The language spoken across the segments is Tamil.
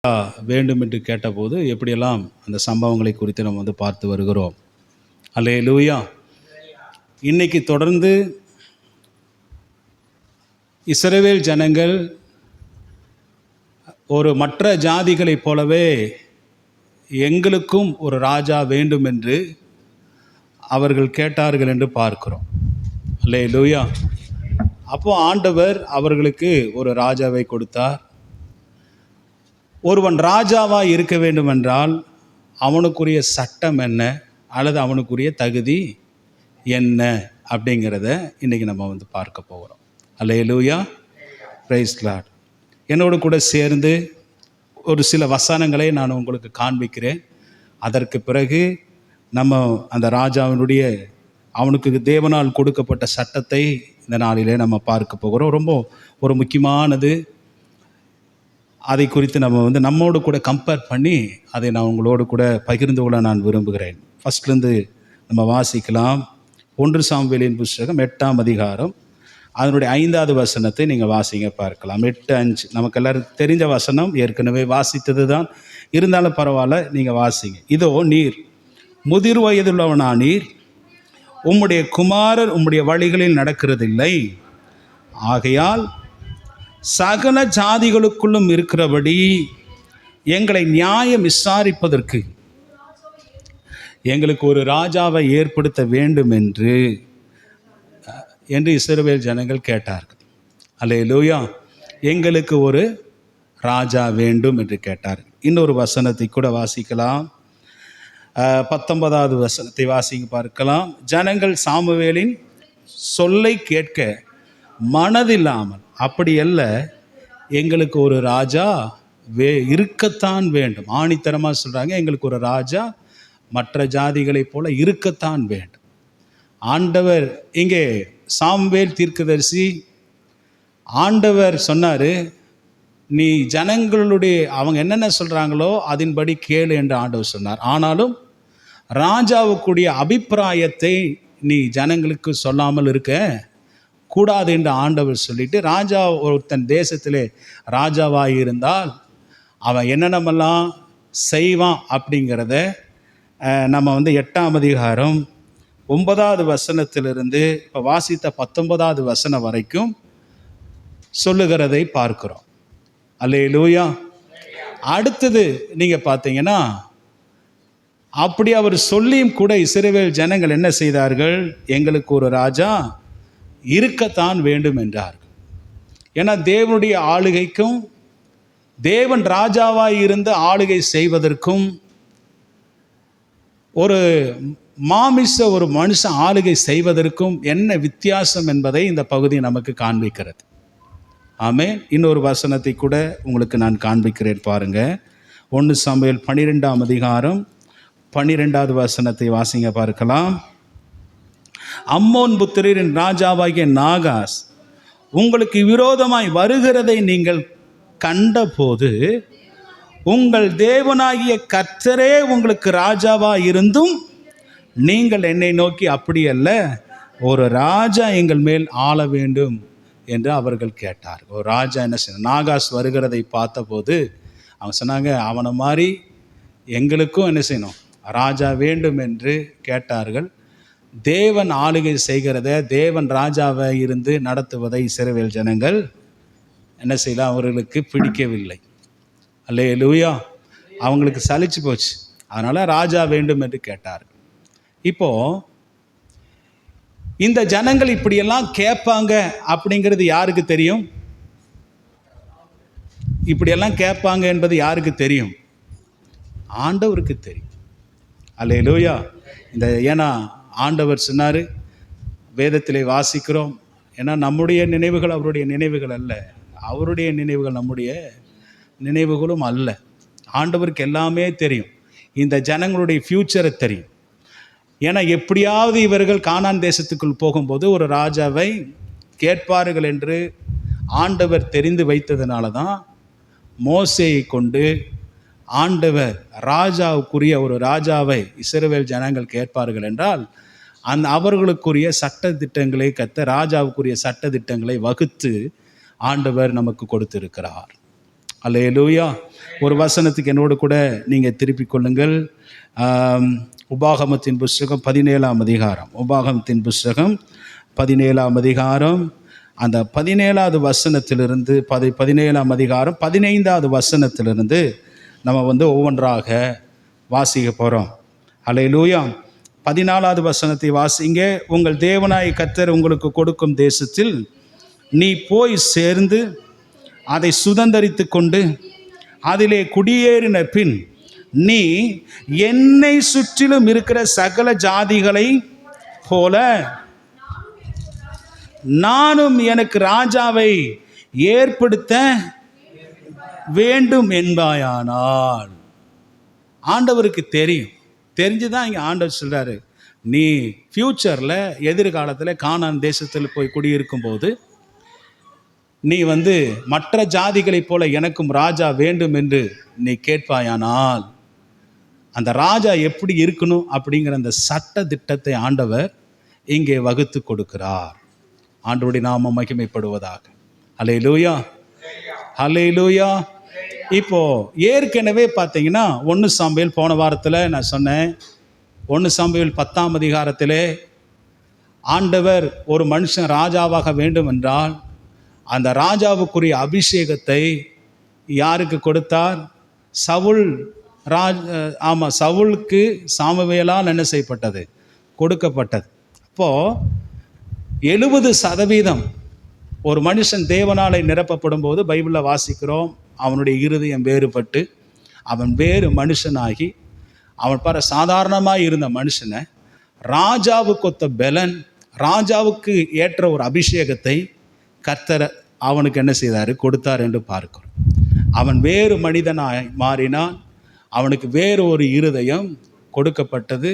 வேண்டும் என்று கேட்டபோது எப்படியெல்லாம் அந்த சம்பவங்களை குறித்து நம்ம பார்த்து வருகிறோம். அல்லேலூயா. இன்னைக்கு தொடர்ந்து இஸ்ரவேல் ஜனங்கள் ஒரு மற்ற ஜாதிகளைப் போலவே எங்களுக்கும் ஒரு ராஜா வேண்டும் என்று அவர்கள் கேட்டார்கள் என்று பார்க்கிறோம். அல்லேலூயா. அப்போ ஆண்டவர் அவர்களுக்கு ஒரு ராஜாவை கொடுத்தார். ஒருவன் ராஜாவாக இருக்க வேண்டும் என்றால் அவனுக்குரிய சட்டம் என்ன அல்லது அவனுக்குரிய தகுதி என்ன அப்படிங்கிறத இன்றைக்கி நம்ம பார்க்க போகிறோம். அல்லேலூயா, பிரைஸ் லார்ட். என்னோடு கூட சேர்ந்து ஒரு சில வசனங்களை நான் உங்களுக்கு காண்பிக்கிறேன். அதற்கு பிறகு நம்ம அந்த ராஜாவினுடைய அவனுக்கு தேவனால் கொடுக்கப்பட்ட சட்டத்தை இந்த நாளிலே நம்ம பார்க்க போகிறோம். ரொம்ப ஒரு முக்கியமானது. அதை குறித்து நம்ம நம்மோடு கூட கம்பேர் பண்ணி அதை நான் உங்களோடு கூட பகிர்ந்து கொள்ள நான் விரும்புகிறேன். ஃபஸ்ட்லேருந்து நம்ம வாசிக்கலாம். 1 சாமுவேலின் புஸ்தகம் 8ஆம் அதிகாரம் அதனுடைய 5வது வசனத்தை நீங்கள் வாசிங்க பார்க்கலாம். 8:5 நமக்கு எல்லாருக்கும் தெரிஞ்ச வசனம், ஏற்கனவே வாசித்தது தான், இருந்தாலும் பரவாயில்ல, நீங்கள் வாசிங்க. இதோ நீர் முதிர் வயதுள்ளவனானீர், உம்முடைய குமாரர் உம்முடைய வழிகளில் நடக்கிறதில்லை. ஆகையால் சகல ஜாதிகளுக்குள்ளும் இருக்கிறபடி எங்களை நியாயம் விசாரிப்பதற்கு எங்களுக்கு ஒரு ராஜாவை ஏற்படுத்த வேண்டும் என்று இஸ்ரவேல் ஜனங்கள் கேட்டார்கள். அல்லேலூயா. எங்களுக்கு ஒரு ராஜா வேண்டும் என்று கேட்டார்கள். இன்னொரு வசனத்தை கூட வாசிக்கலாம். 19வது வசனத்தை வாசிங்க பார்க்கலாம். ஜனங்கள் சாமுவேலின் சொல்லை கேட்க மனதில்லாமல், அப்படி அல்ல, எங்களுக்கு ஒரு ராஜா இருக்கத்தான் வேண்டும். ஆணித்தரமாக சொல்கிறாங்க, எங்களுக்கு ஒரு ராஜா மற்ற ஜாதிகளைப் போல இருக்கத்தான் வேண்டும். ஆண்டவர் இங்கே சாமுவேல் தீர்க்கதரிசி, ஆண்டவர் சொன்னார், நீ ஜனங்களுடைய அவங்க என்னென்ன சொல்கிறாங்களோ அதன்படி கேளு என்று ஆண்டவர் சொன்னார். ஆனாலும் ராஜாவுக்குரிய அபிப்பிராயத்தை நீ ஜனங்களுக்கு சொல்லாமல் இருக்க கூடாது என்று ஆண்டவர் சொல்லிட்டு, ராஜா ஒருத்தன் தேசத்திலே ராஜாவாக இருந்தால் அவன் என்னென்னமெல்லாம் செய்வான் அப்படிங்கிறத நம்ம 8ஆம் அதிகாரம் 9வது வசனத்திலிருந்து இப்போ வாசித்த 19வது வசனம் வரைக்கும் சொல்லுகிறதை பார்க்கிறோம். அல்லேலூயா. அடுத்தது நீங்கள் பார்த்தீங்கன்னா, அப்படி அவர் சொல்லியும் கூட இஸ்ரவேல் ஜனங்கள் என்ன செய்தார்கள்? எங்களுக்கு ஒரு ராஜா இருக்கத்தான் வேண்டும் என்றார்கள். ஏன்னா தேவனுடைய ஆளுகைக்கும், தேவன் ராஜாவாய் இருந்து ஆளுகை செய்வதற்கும், ஒரு ஒரு மனுஷன் ஆளுகை செய்வதற்கும் என்ன வித்தியாசம் என்பதை இந்த பகுதி நமக்கு காண்பிக்கிறது. ஆமென். இன்னொரு வசனத்தை கூட உங்களுக்கு நான் காண்பிக்கிறேன் பாருங்க. 1 சாமுவேல் 12ஆம் அதிகாரம் 12வது வசனத்தை வாசிங்க பார்க்கலாம். அம்மோன் புத்திரரின் ராஜாவாகிய நாகாஸ் உங்களுக்கு விரோதமாய் வருகிறதை நீங்கள் கண்டபோது உங்கள் தேவனாகிய கர்த்தரே உங்களுக்கு ராஜாவாக இருந்தும் நீங்கள் என்னை நோக்கி அப்படி அல்ல, ஒரு ராஜா எங்கள் மேல் ஆள வேண்டும் என்று அவர்கள் கேட்டார். ஒரு ராஜா என்ன செய்ய, நாகாஸ் வருகிறதை பார்த்தபோது அவங்க சொன்னாங்க, அவனை மாதிரி எங்களுக்கும் என்ன செய்யணும், ராஜா வேண்டும் என்று கேட்டார்கள். தேவன் ஆளுகை செய்கிறத, தேவன் ராஜாவை இருந்து நடத்துவதை இஸ்ரவேல் ஜனங்கள் என்ன செய்யலாம், அவர்களுக்கு பிடிக்கவில்லை. அல்லேலூயா. அவங்களுக்கு சலிச்சு போச்சு. அதனால் ராஜா வேண்டும் என்று கேட்டார்கள். இப்போது இந்த ஜனங்கள் இப்படியெல்லாம் கேட்பாங்க அப்படிங்கிறது யாருக்கு தெரியும்? இப்படியெல்லாம் கேட்பாங்க என்பது யாருக்கு தெரியும்? ஆண்டவருக்கு தெரியும். அல்லேலூயா. ஏன்னா ஆண்டவர் சொன்னார், வேதத்திலே வாசிக்கிறோம், ஏன்னா நம்முடைய நினைவுகள் அவருடைய நினைவுகள் அல்ல, அவருடைய நினைவுகள் நம்முடைய நினைவுகளும் அல்ல. ஆண்டவருக்கு எல்லாமே தெரியும். இந்த ஜனங்களுடைய ஃப்யூச்சரை தெரியும். ஏன்னா எப்படியாவது இவர்கள் கானான் தேசத்துக்குள் போகும்போது ஒரு ராஜாவை கேட்பார்கள் என்று ஆண்டவர் தெரிந்து வைத்ததுனால தான் மோசேயை கொண்டு ஆண்டவர் ராஜாவுக்குரிய ஒரு ராஜாவை இஸ்ரவேல் ஜனங்கள் கேட்பார்கள் என்றால் அவர்களுக்குரிய சட்ட திட்டங்களை ராஜாவுக்குரிய சட்ட திட்டங்களை வகுத்து ஆண்டவர் நமக்கு கொடுத்திருக்கிறார். அல்லேலூயா. ஒரு வசனத்துக்கு என்னோடு கூட நீங்கள் திருப்பிக் கொள்ளுங்கள். உபாகமத்தின் புஸ்தகம் 17ஆம் அதிகாரம். உபாகமத்தின் புஸ்தகம் 17ஆம் அதிகாரம், அந்த 17வது வசனத்திலிருந்து 17ஆம் அதிகாரம் 15வது வசனத்திலிருந்து நம்ம ஒவ்வொன்றாக வாசிக்க போகிறோம். அல்லேலூயா. 14வது வசனத்தை வாசிங்க. உங்கள் தேவனாய் கர்த்தர் உங்களுக்கு கொடுக்கும் தேசத்தில் நீ போய் சேர்ந்து அதை சுதந்தரித்து கொண்டு அதிலே குடியேறின பின் நீ என்னை சுற்றிலும் இருக்கிற சகல ஜாதிகளை போல நானும் எனக்கு ராஜாவை ஏற்படுத்த வேண்டும் என்பாயானால். ஆண்டவருக்கு தெரிஞ்சுதான் இங்கே ஆண்டவர் சொல்கிறாரு, நீ ஃப்யூச்சரில் எதிர்காலத்தில் கானான் தேசத்தில் போய் குடியிருக்கும் போது நீ மற்ற ஜாதிகளைப் போல எனக்கும் ராஜா வேண்டும் என்று நீ கேட்பாயானால் அந்த ராஜா எப்படி இருக்கணும் அப்படிங்கிற அந்த சட்ட திட்டத்தை ஆண்டவர் இங்கே வகுத்து கொடுக்கிறார். ஆண்டவருடைய நாமம் மகிமைப்படுவதாக. அல்லேலூயா, அல்லேலூயா. இப்போ ஏற்கனவே பார்த்தீங்கன்னா 1 சாமுவேல் போன வாரத்தில் நான் சொன்னேன், 1 சாமுவேல் 10ஆம் அதிகாரத்திலே ஆண்டவர் ஒரு மனுஷன் ராஜாவாக வேண்டும் என்றால் அந்த ராஜாவுக்குரிய அபிஷேகத்தை யாருக்கு கொடுத்தார்? சவுலுக்கு சாமுவேலால் என்ன செய்யப்பட்டது? கொடுக்கப்பட்டது. அப்போது 70% ஒரு மனுஷன் தேவனாலே நிரப்பப்படும் போது பைபிளில் வாசிக்கிறோம், அவனுடைய இருதயம் வேறுபட்டு அவன் வேறு மனுஷனாகி அவன் சாதாரணமாக இருந்த மனுஷனை ராஜாவுக்கு ஒத்த பலன், ராஜாவுக்கு ஏற்ற ஒரு அபிஷேகத்தை கர்த்தர் அவனுக்கு என்ன செய்தார்? கொடுத்தார் என்று பார்க்கிறோம். அவன் வேறு மனிதனாய் மாறினான். அவனுக்கு வேறு ஒரு இருதயம் கொடுக்கப்பட்டது.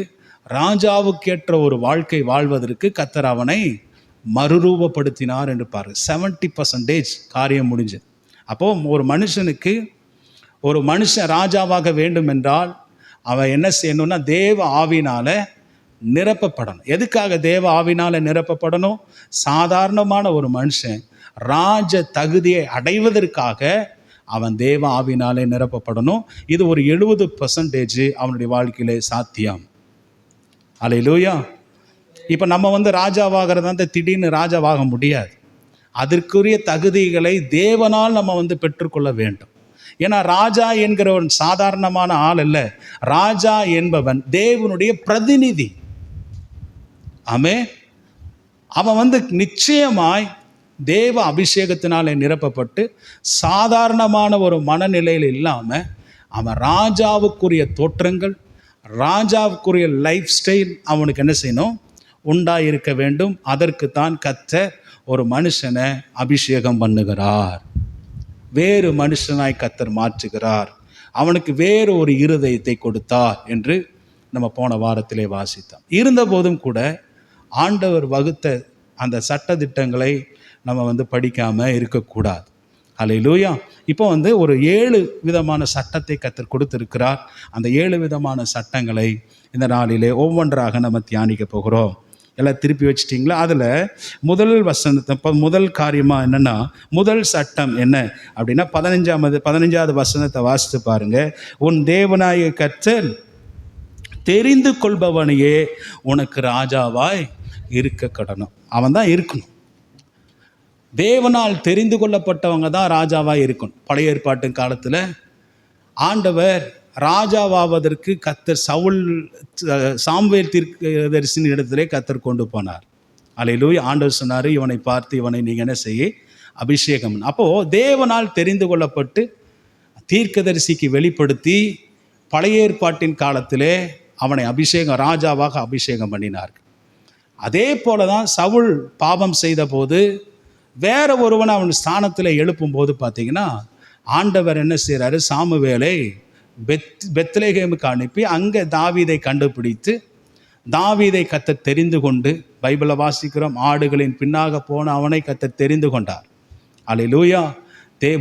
ராஜாவுக்கேற்ற ஒரு வாழ்க்கை வாழ்வதற்கு கர்த்தர் அவனை மறுரூபப்படுத்தினார் என்று பாருங்கள். 70% காரியம் முடிஞ்சது. அப்போது ஒரு மனுஷன் ராஜாவாக வேண்டும் என்றால் அவன் என்ன செய்யணும்னா தேவ ஆவினால் நிரப்பப்படணும். எதுக்காக தேவ ஆவினால் நிரப்பப்படணும்? சாதாரணமான ஒரு மனுஷன் ராஜ தகுதியை அடைவதற்காக அவன் தேவ ஆவினாலே நிரப்பப்படணும். இது ஒரு 70% அவனுடைய வாழ்க்கையிலே சாத்தியம். அல்லேலூயா. இப்போ நம்ம ராஜாவாகிறதா திடீர்னு ராஜாவாக முடியாது. அதற்குரிய தகுதிகளை தேவனால் நம்ம பெற்றுக்கொள்ள வேண்டும். ஏன்னா ராஜா என்கிறவன் சாதாரணமான ஆள் அல்ல. ராஜா என்பவன் தேவனுடைய பிரதிநிதி. ஆமே. அவன் நிச்சயமாய் தேவ அபிஷேகத்தினாலே நிரப்பப்பட்டு சாதாரணமான ஒரு மனநிலையில் இல்லாமல் அவன் ராஜாவுக்குரிய தோற்றங்கள், ராஜாவுக்குரிய லைஃப் ஸ்டைல் அவனுக்கு என்ன செய்யணும்? உண்டாயிருக்க வேண்டும். அதற்குத்தான் கர்த்தர் ஒரு மனுஷனை அபிஷேகம் பண்ணுகிறார். வேறு மனுஷனாய் கர்த்தர் மாற்றுகிறார். அவனுக்கு வேறு ஒரு இருதயத்தை கொடுத்தார் என்று நம்ம போன வாரத்திலே வாசித்தோம். இருந்த போதும் கூட ஆண்டவர் வகுத்த அந்த சட்டதிட்டங்களை நம்ம படிக்காமல் இருக்கக்கூடாது. அல்லேலூயா. இப்போ ஒரு 7 விதமான சட்டத்தை கர்த்தர் கொடுத்திருக்கிறார். அந்த 7 விதமான சட்டங்களை இந்த நாளிலே ஒவ்வொன்றாக நம்ம தியானிக்க போகிறோம். எல்லாம் திருப்பி வச்சிட்டிங்களா? அதில் முதல் காரியமாக என்னென்னா, முதல் சட்டம் என்ன அப்படின்னா 15வது வசனத்தை வாசித்து பாருங்க. உன் தேவனாய கர்த்தர் தெரிந்து கொள்பவனையே உனக்கு ராஜாவாய் இருக்க கடணும். அவன் தான் இருக்கணும். தேவனால் தெரிந்து கொள்ளப்பட்டவங்க தான் ராஜாவாக இருக்கணும். பழைய ஏற்பாட்டு காலத்தில் ஆண்டவர் ராஜாவாவதற்கு கர்த்தர் சாமுவேல் தீர்க்கதரிசியின் இடத்திலே கர்த்தர் கொண்டு போனார். அல்லேலூயா. ஆண்டவர் சொன்னார், இவனை பார்த்து இவனை நீங்கள் என்ன செய்ய? அபிஷேகம். அப்போது தேவனால் தெரிந்து கொள்ளப்பட்டு தீர்க்கதரிசிக்கு வெளிப்படுத்தி பழைய ஏற்பாட்டின் காலத்திலே அவனை ராஜாவாக அபிஷேகம் பண்ணினார்கள். அதே போல தான் சவுல் பாவம் செய்த போது வேற ஒருவன் அவன் ஸ்தானத்தில் எழுப்பும்போது பார்த்தீங்கன்னா ஆண்டவர் என்ன செய்கிறாரு? சாமுவேலை பெத்லெகேமுக்கு அனுப்பி அங்கே தாவீதை கண்டுபிடித்து தாவீதை கர்த்தர் தெரிந்து கொண்டு, பைபிளை வாசிக்கிறோம், ஆடுகளின் பின்னாக போன அவனை கர்த்தர் தெரிந்து கொண்டார். அல்லேலூயா.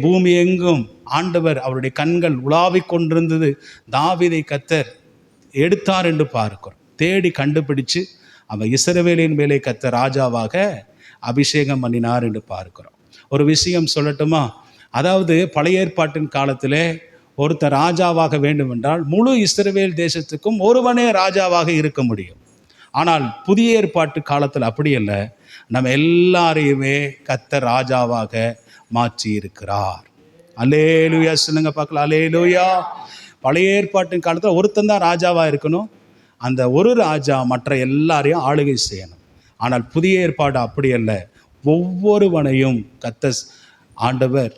பூமி எங்கும் ஆண்டவர் அவருடைய கண்கள் உலாவிக் கொண்டிருந்தது. தாவீதை கர்த்தர் எடுத்தார் என்று பார்க்கிறோம். தேடி கண்டுபிடிச்சு அவன் இஸ்ரவேலின் மேலே கர்த்தர் ராஜாவாக அபிஷேகம் பண்ணினார் என்று பார்க்கிறோம். ஒரு விஷயம் சொல்லட்டுமா? அதாவது பழைய ஏற்பாட்டின் காலத்தில் ஒருத்தர் ராஜாவாக வேண்டும் என்றால் முழு இஸ்ரவேல் தேசத்துக்கும் ஒருவனே ராஜாவாக இருக்க முடியும். ஆனால் புதிய ஏற்பாட்டு காலத்தில் அப்படி அல்ல. நம்ம எல்லாரையுமே கர்த்தர் ராஜாவாக மாற்றி இருக்கிறார். அல்லேலூயா சொல்லுங்க பார்க்கலாம். அல்லேலூயா. பழைய ஏற்பாட்டின் காலத்தில் ஒருத்தன் தான் ராஜாவாக இருக்கணும். அந்த ஒரு ராஜா மற்ற எல்லாரையும் ஆளுகை செய்யணும். ஆனால் புதிய ஏற்பாடு அப்படி அல்ல. ஒவ்வொருவனையும் கர்த்தர் ஆண்டவர்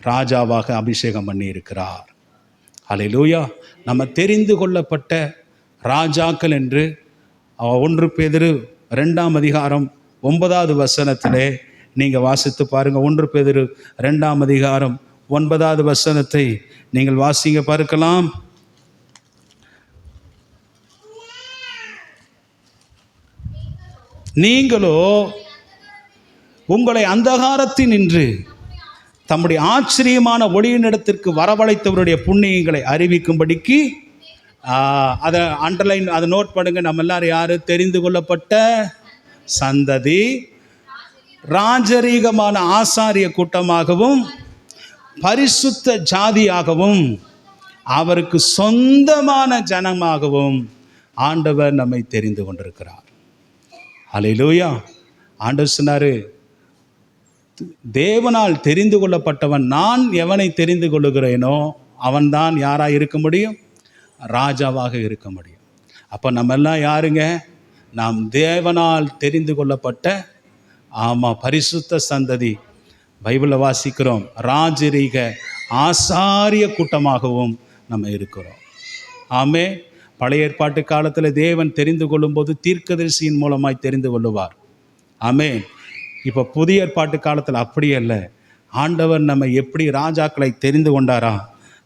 ராஜாவாக அபிஷேகம் பண்ணி இருக்கிறார். அல்லேலூயா. நம்ம தெரிந்து கொள்ளப்பட்ட ராஜாக்கள் என்று 1 பேதுரு 2ஆம் அதிகாரம் 9வது வசனத்திலே நீங்கள் வாசித்து பாருங்கள். 1 பேதுரு 2ஆம் அதிகாரம் 9வது வசனத்தை நீங்கள் வாசிங்க பார்க்கலாம். நீங்களோ உங்களை அந்தகாரத்தில் நின்று தம்முடைய ஆச்சரியமான ஒளியினிடத்திற்கு வரவழைத்தவருடைய புண்ணியங்களை அறிவிக்கும்படிக்கு, அதை அண்டர்லைன், அதை நோட் பண்ணுங்க. நம்ம எல்லாரும் யாரு? தெரிந்து கொள்ளப்பட்ட சந்ததி, ராஜரீகமான ஆசாரிய கூட்டமாகவும் பரிசுத்த ஜாதியாகவும் அவருக்கு சொந்தமான ஜனமாகவும் ஆண்டவர் நம்மை தெரிந்து கொண்டிருக்கிறார். அல்லேலூயா. ஆண்டவர் சொன்னாரு, தேவனால் தெரிந்து கொள்ளப்பட்டவன் நான் எவனை தெரிந்து கொள்ளுகிறேனோ அவன்தான் யாராக இருக்க முடியும்? ராஜாவாக இருக்க முடியும். அப்போ நம்ம எல்லாம் யாருங்க? நாம் தேவனால் தெரிந்து கொள்ளப்பட்ட பரிசுத்த சந்ததி. பைபிளில் வாசிக்கிறோம், ராஜரீக ஆசாரிய கூட்டமாகவும் நம்ம இருக்கிறோம். ஆமே. பழைய ஏற்பாட்டு காலத்தில் தேவன் தெரிந்து கொள்ளும்போது தீர்க்கதரிசியின் மூலமாய் தெரிந்து கொள்ளுவார். ஆமே. இப்போ புதிய ஏற்பாட்டு காலத்தில் அப்படி அல்ல. ஆண்டவர் நம்ம எப்படி ராஜாக்களை தெரிந்து கொண்டாரா?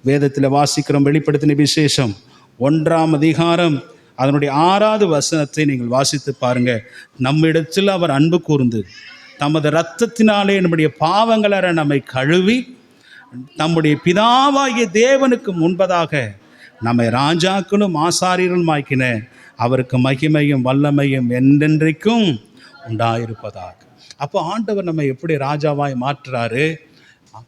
வேதத்தில் வாசிக்கிறோம். வெளிப்படுத்தின விசேஷம் 1ஆம் அதிகாரம் அதனுடைய 6வது வசனத்தை நீங்கள் வாசித்து பாருங்க. நம்மிடத்தில் அவர் அன்பு கூர்ந்து தமது இரத்தத்தினாலே நம்முடைய பாவங்களற நம்மை கழுவி நம்முடைய பிதாவாகிய தேவனுக்கு முன்பதாக நம்மை ராஜாக்களும் ஆசாரியர்களும் ஆக்கின அவருக்கு மகிமையும் வல்லமையும் என்றென்றைக்கும் உண்டாயிருப்பதாக. அப்போ ஆண்டவர் நம்ம எப்படி ராஜாவாய் மாற்றுறாரு?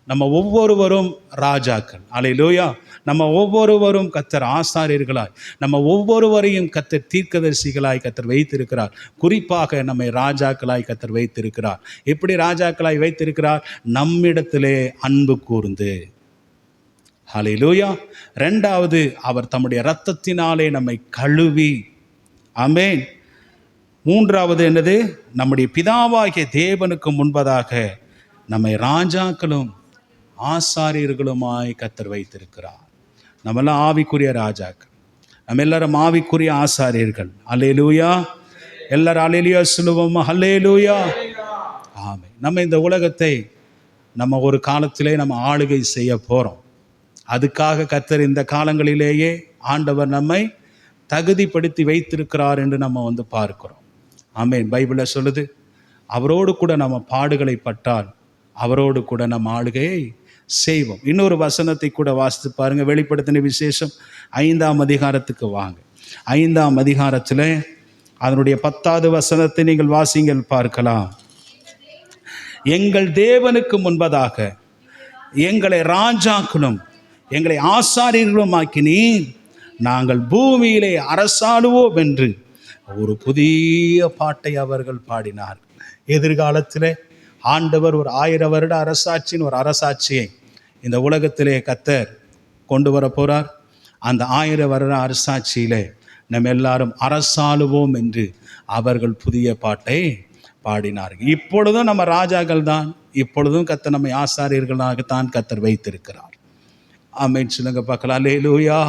நம்ம ஒவ்வொருவரும் ராஜாக்கள். அல்லேலூயா. நம்ம ஒவ்வொருவரும் கர்த்தர் ஆசாரியர்களாய், நம்ம ஒவ்வொருவரையும் கர்த்தர் தீர்க்கதரிசிகளாய் கர்த்தர் வைத்திருக்கிறார். குறிப்பாக நம்மை ராஜாக்களாய் கர்த்தர் வைத்திருக்கிறார். எப்படி ராஜாக்களாய் வைத்திருக்கிறார்? நம்மிடத்திலே அன்பு கூர்ந்து. அல்லேலூயா. 2வது, அவர் தம்முடைய இரத்தத்தினாலே நம்மை கழுவி. ஆமென். 3வது என்னது? நம்முடைய பிதாவாகிய தேவனுக்கு முன்பதாக நம்மை ராஜாக்களும் ஆசாரியர்களுமாய் கர்த்தர் வைத்திருக்கிறார். நம்மெல்லாம் ஆவிக்குரிய ராஜாக்கள், நம்ம எல்லாரும் ஆவிக்குரிய ஆசாரியர்கள். அல்லேலூயா. எல்லாரும் அல்லேலூயா சொல்லுவோம். அல்லேலூயா. ஆமென். நம்ம இந்த உலகத்தை நம்ம ஒரு காலத்திலே நம்ம ஆளுகை செய்ய போகிறோம். அதுக்காக கர்த்தர் இந்த காலங்களிலேயே ஆண்டவர் நம்மை தகுதிப்படுத்தி வைத்திருக்கிறார் என்று நம்ம பார்க்கிறோம். ஆமென். பைபிளில் சொல்லுது, அவரோடு கூட நம்ம பாடுகளை பட்டால் அவரோடு கூட நம்ம ஆளுகையை செய்வோம். இன்னொரு வசனத்தை கூட வாசித்து பாருங்க. வெளிப்படுத்தின விசேஷம் 5ஆம் அதிகாரத்துக்கு வாங்க. 5ஆம் அதிகாரத்தில் அதனுடைய 10வது வசனத்தை நீங்கள் வாசிங்கள் பார்க்கலாம். எங்கள் தேவனுக்கு முன்பதாக எங்களை ராஜாக்களும் எங்களை ஆசாரியர்களும் ஆக்கினீர், நாங்கள் பூமியிலே அரசாளுவோம் என்று ஒரு புதிய பாட்டை அவர்கள் பாடினார்கள். எதிர்காலத்தில் ஆண்டவர் ஒரு 1000 வருட அரசாட்சியின் ஒரு அரசாட்சியை இந்த உலகத்திலே கர்த்தர் கொண்டு வர போகிறார். அந்த 1000 வருட அரசாட்சியிலே நம்ம எல்லாரும் அரசாளுவோம் என்று அவர்கள் புதிய பாட்டை பாடினார்கள். இப்பொழுதும் நம்ம ராஜாக்கள் தான். இப்பொழுதும் கர்த்தர் நம்மை ஆசாரியர்களாகத்தான் கர்த்தர் வைத்திருக்கிறார். ஆமென் சொல்லுங்க பார்க்கலாம். அல்லேலூயா.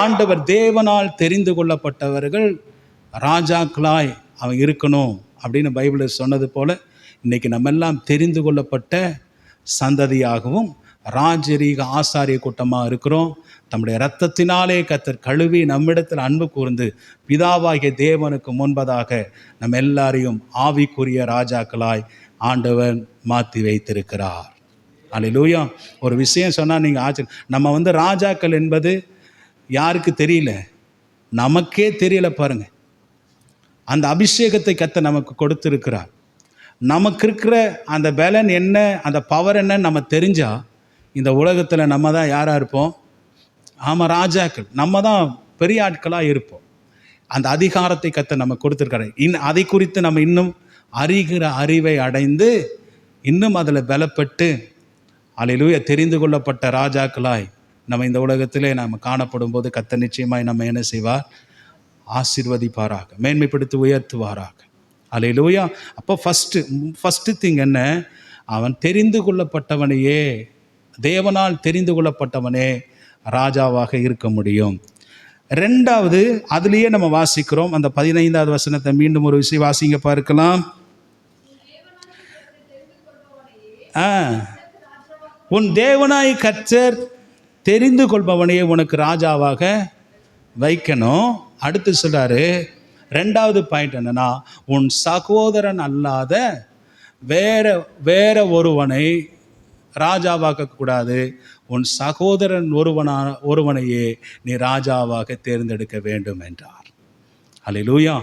ஆண்டவர் தேவனால் தெரிந்து கொள்ளப்பட்டவர்கள் ராஜாக்களாய் அவன் இருக்கணும் அப்படின்னு பைபிளில் சொன்னது போல, இன்றைக்கி நம்ம எல்லாம் தெரிந்து கொள்ளப்பட்ட சந்ததியாகவும் ராஜரீக ஆசாரிய கூட்டமாக இருக்கிறோம். தம்முடைய இரத்தத்தினாலே கர்த்தர் கழுவி நம்மிடத்தில் அன்பு கூர்ந்து பிதாவாகிய தேவனுக்கு முன்பதாக நம்ம எல்லாரையும் ஆவிக்குரிய ராஜாக்களாய் ஆண்டவன் மாற்றி வைத்திருக்கிறார். அல்லேலூயா. ஒரு விஷயம் சொன்னால் நீங்கள் ஆச்சரியம். நம்ம ராஜாக்கள் என்பது யாருக்கு தெரியல? நமக்கே தெரியல பாருங்க. அந்த அபிஷேகத்தை கர்த்தர் நமக்கு கொடுத்திருக்கிறார். நமக்கு இருக்கிற அந்த பலன் என்ன, அந்த பவர் என்னன்னு நம்ம தெரிஞ்சால் இந்த உலகத்தில் நம்ம தான் யாராக இருப்போம்? ஆமாம், ராஜாக்கள். நம்ம தான் பெரிய ஆட்களாக இருப்போம். அந்த அதிகாரத்தை கர்த்தர் நம்ம கொடுத்துருக்காரு. அதை குறித்து நம்ம இன்னும் அறிகிற அறிவை அடைந்து இன்னும் அதில் பலப்பட்டு அல்லேலூயா தெரிந்து கொள்ளப்பட்ட ராஜாக்களாய் நம்ம இந்த உலகத்திலே நாம் காணப்படும் போது கர்த்தர் நிச்சயமாய் நம்ம என்ன செய்வார்? ஆசீர்வதிப்பாராக, மேன்மைப்படுத்தி உயர்த்துவாராக. அல்லேலூயா. அப்போ ஃபஸ்ட்டு திங் என்ன? அவன் தெரிந்து கொள்ளப்பட்டவனையே, தேவனால் தெரிந்து கொள்ளப்பட்டவனே ராஜாவாக இருக்க முடியும். ரெண்டாவது, அதுலேயே நம்ம வாசிக்கிறோம், அந்த 15வது வசனத்தை மீண்டும் ஒரு விஷயம் வாசிங்க பார்க்கலாம். உன் தேவனாய் கர்த்தர் தெரிந்து கொள்பவனையே உனக்கு ராஜாவாக வைக்கணும். அடுத்து சொல்றாரு, ரெண்டாவது பாயிண்ட் என்னன்னா, உன் சகோதரன் அல்லாத வேற ஒருவனை ராஜாவாக்க கூடாது. உன் சகோதரன் ஒருவனையே நீ ராஜாவாக தேர்ந்தெடுக்க வேண்டும் என்றார். அல்லேலூயா.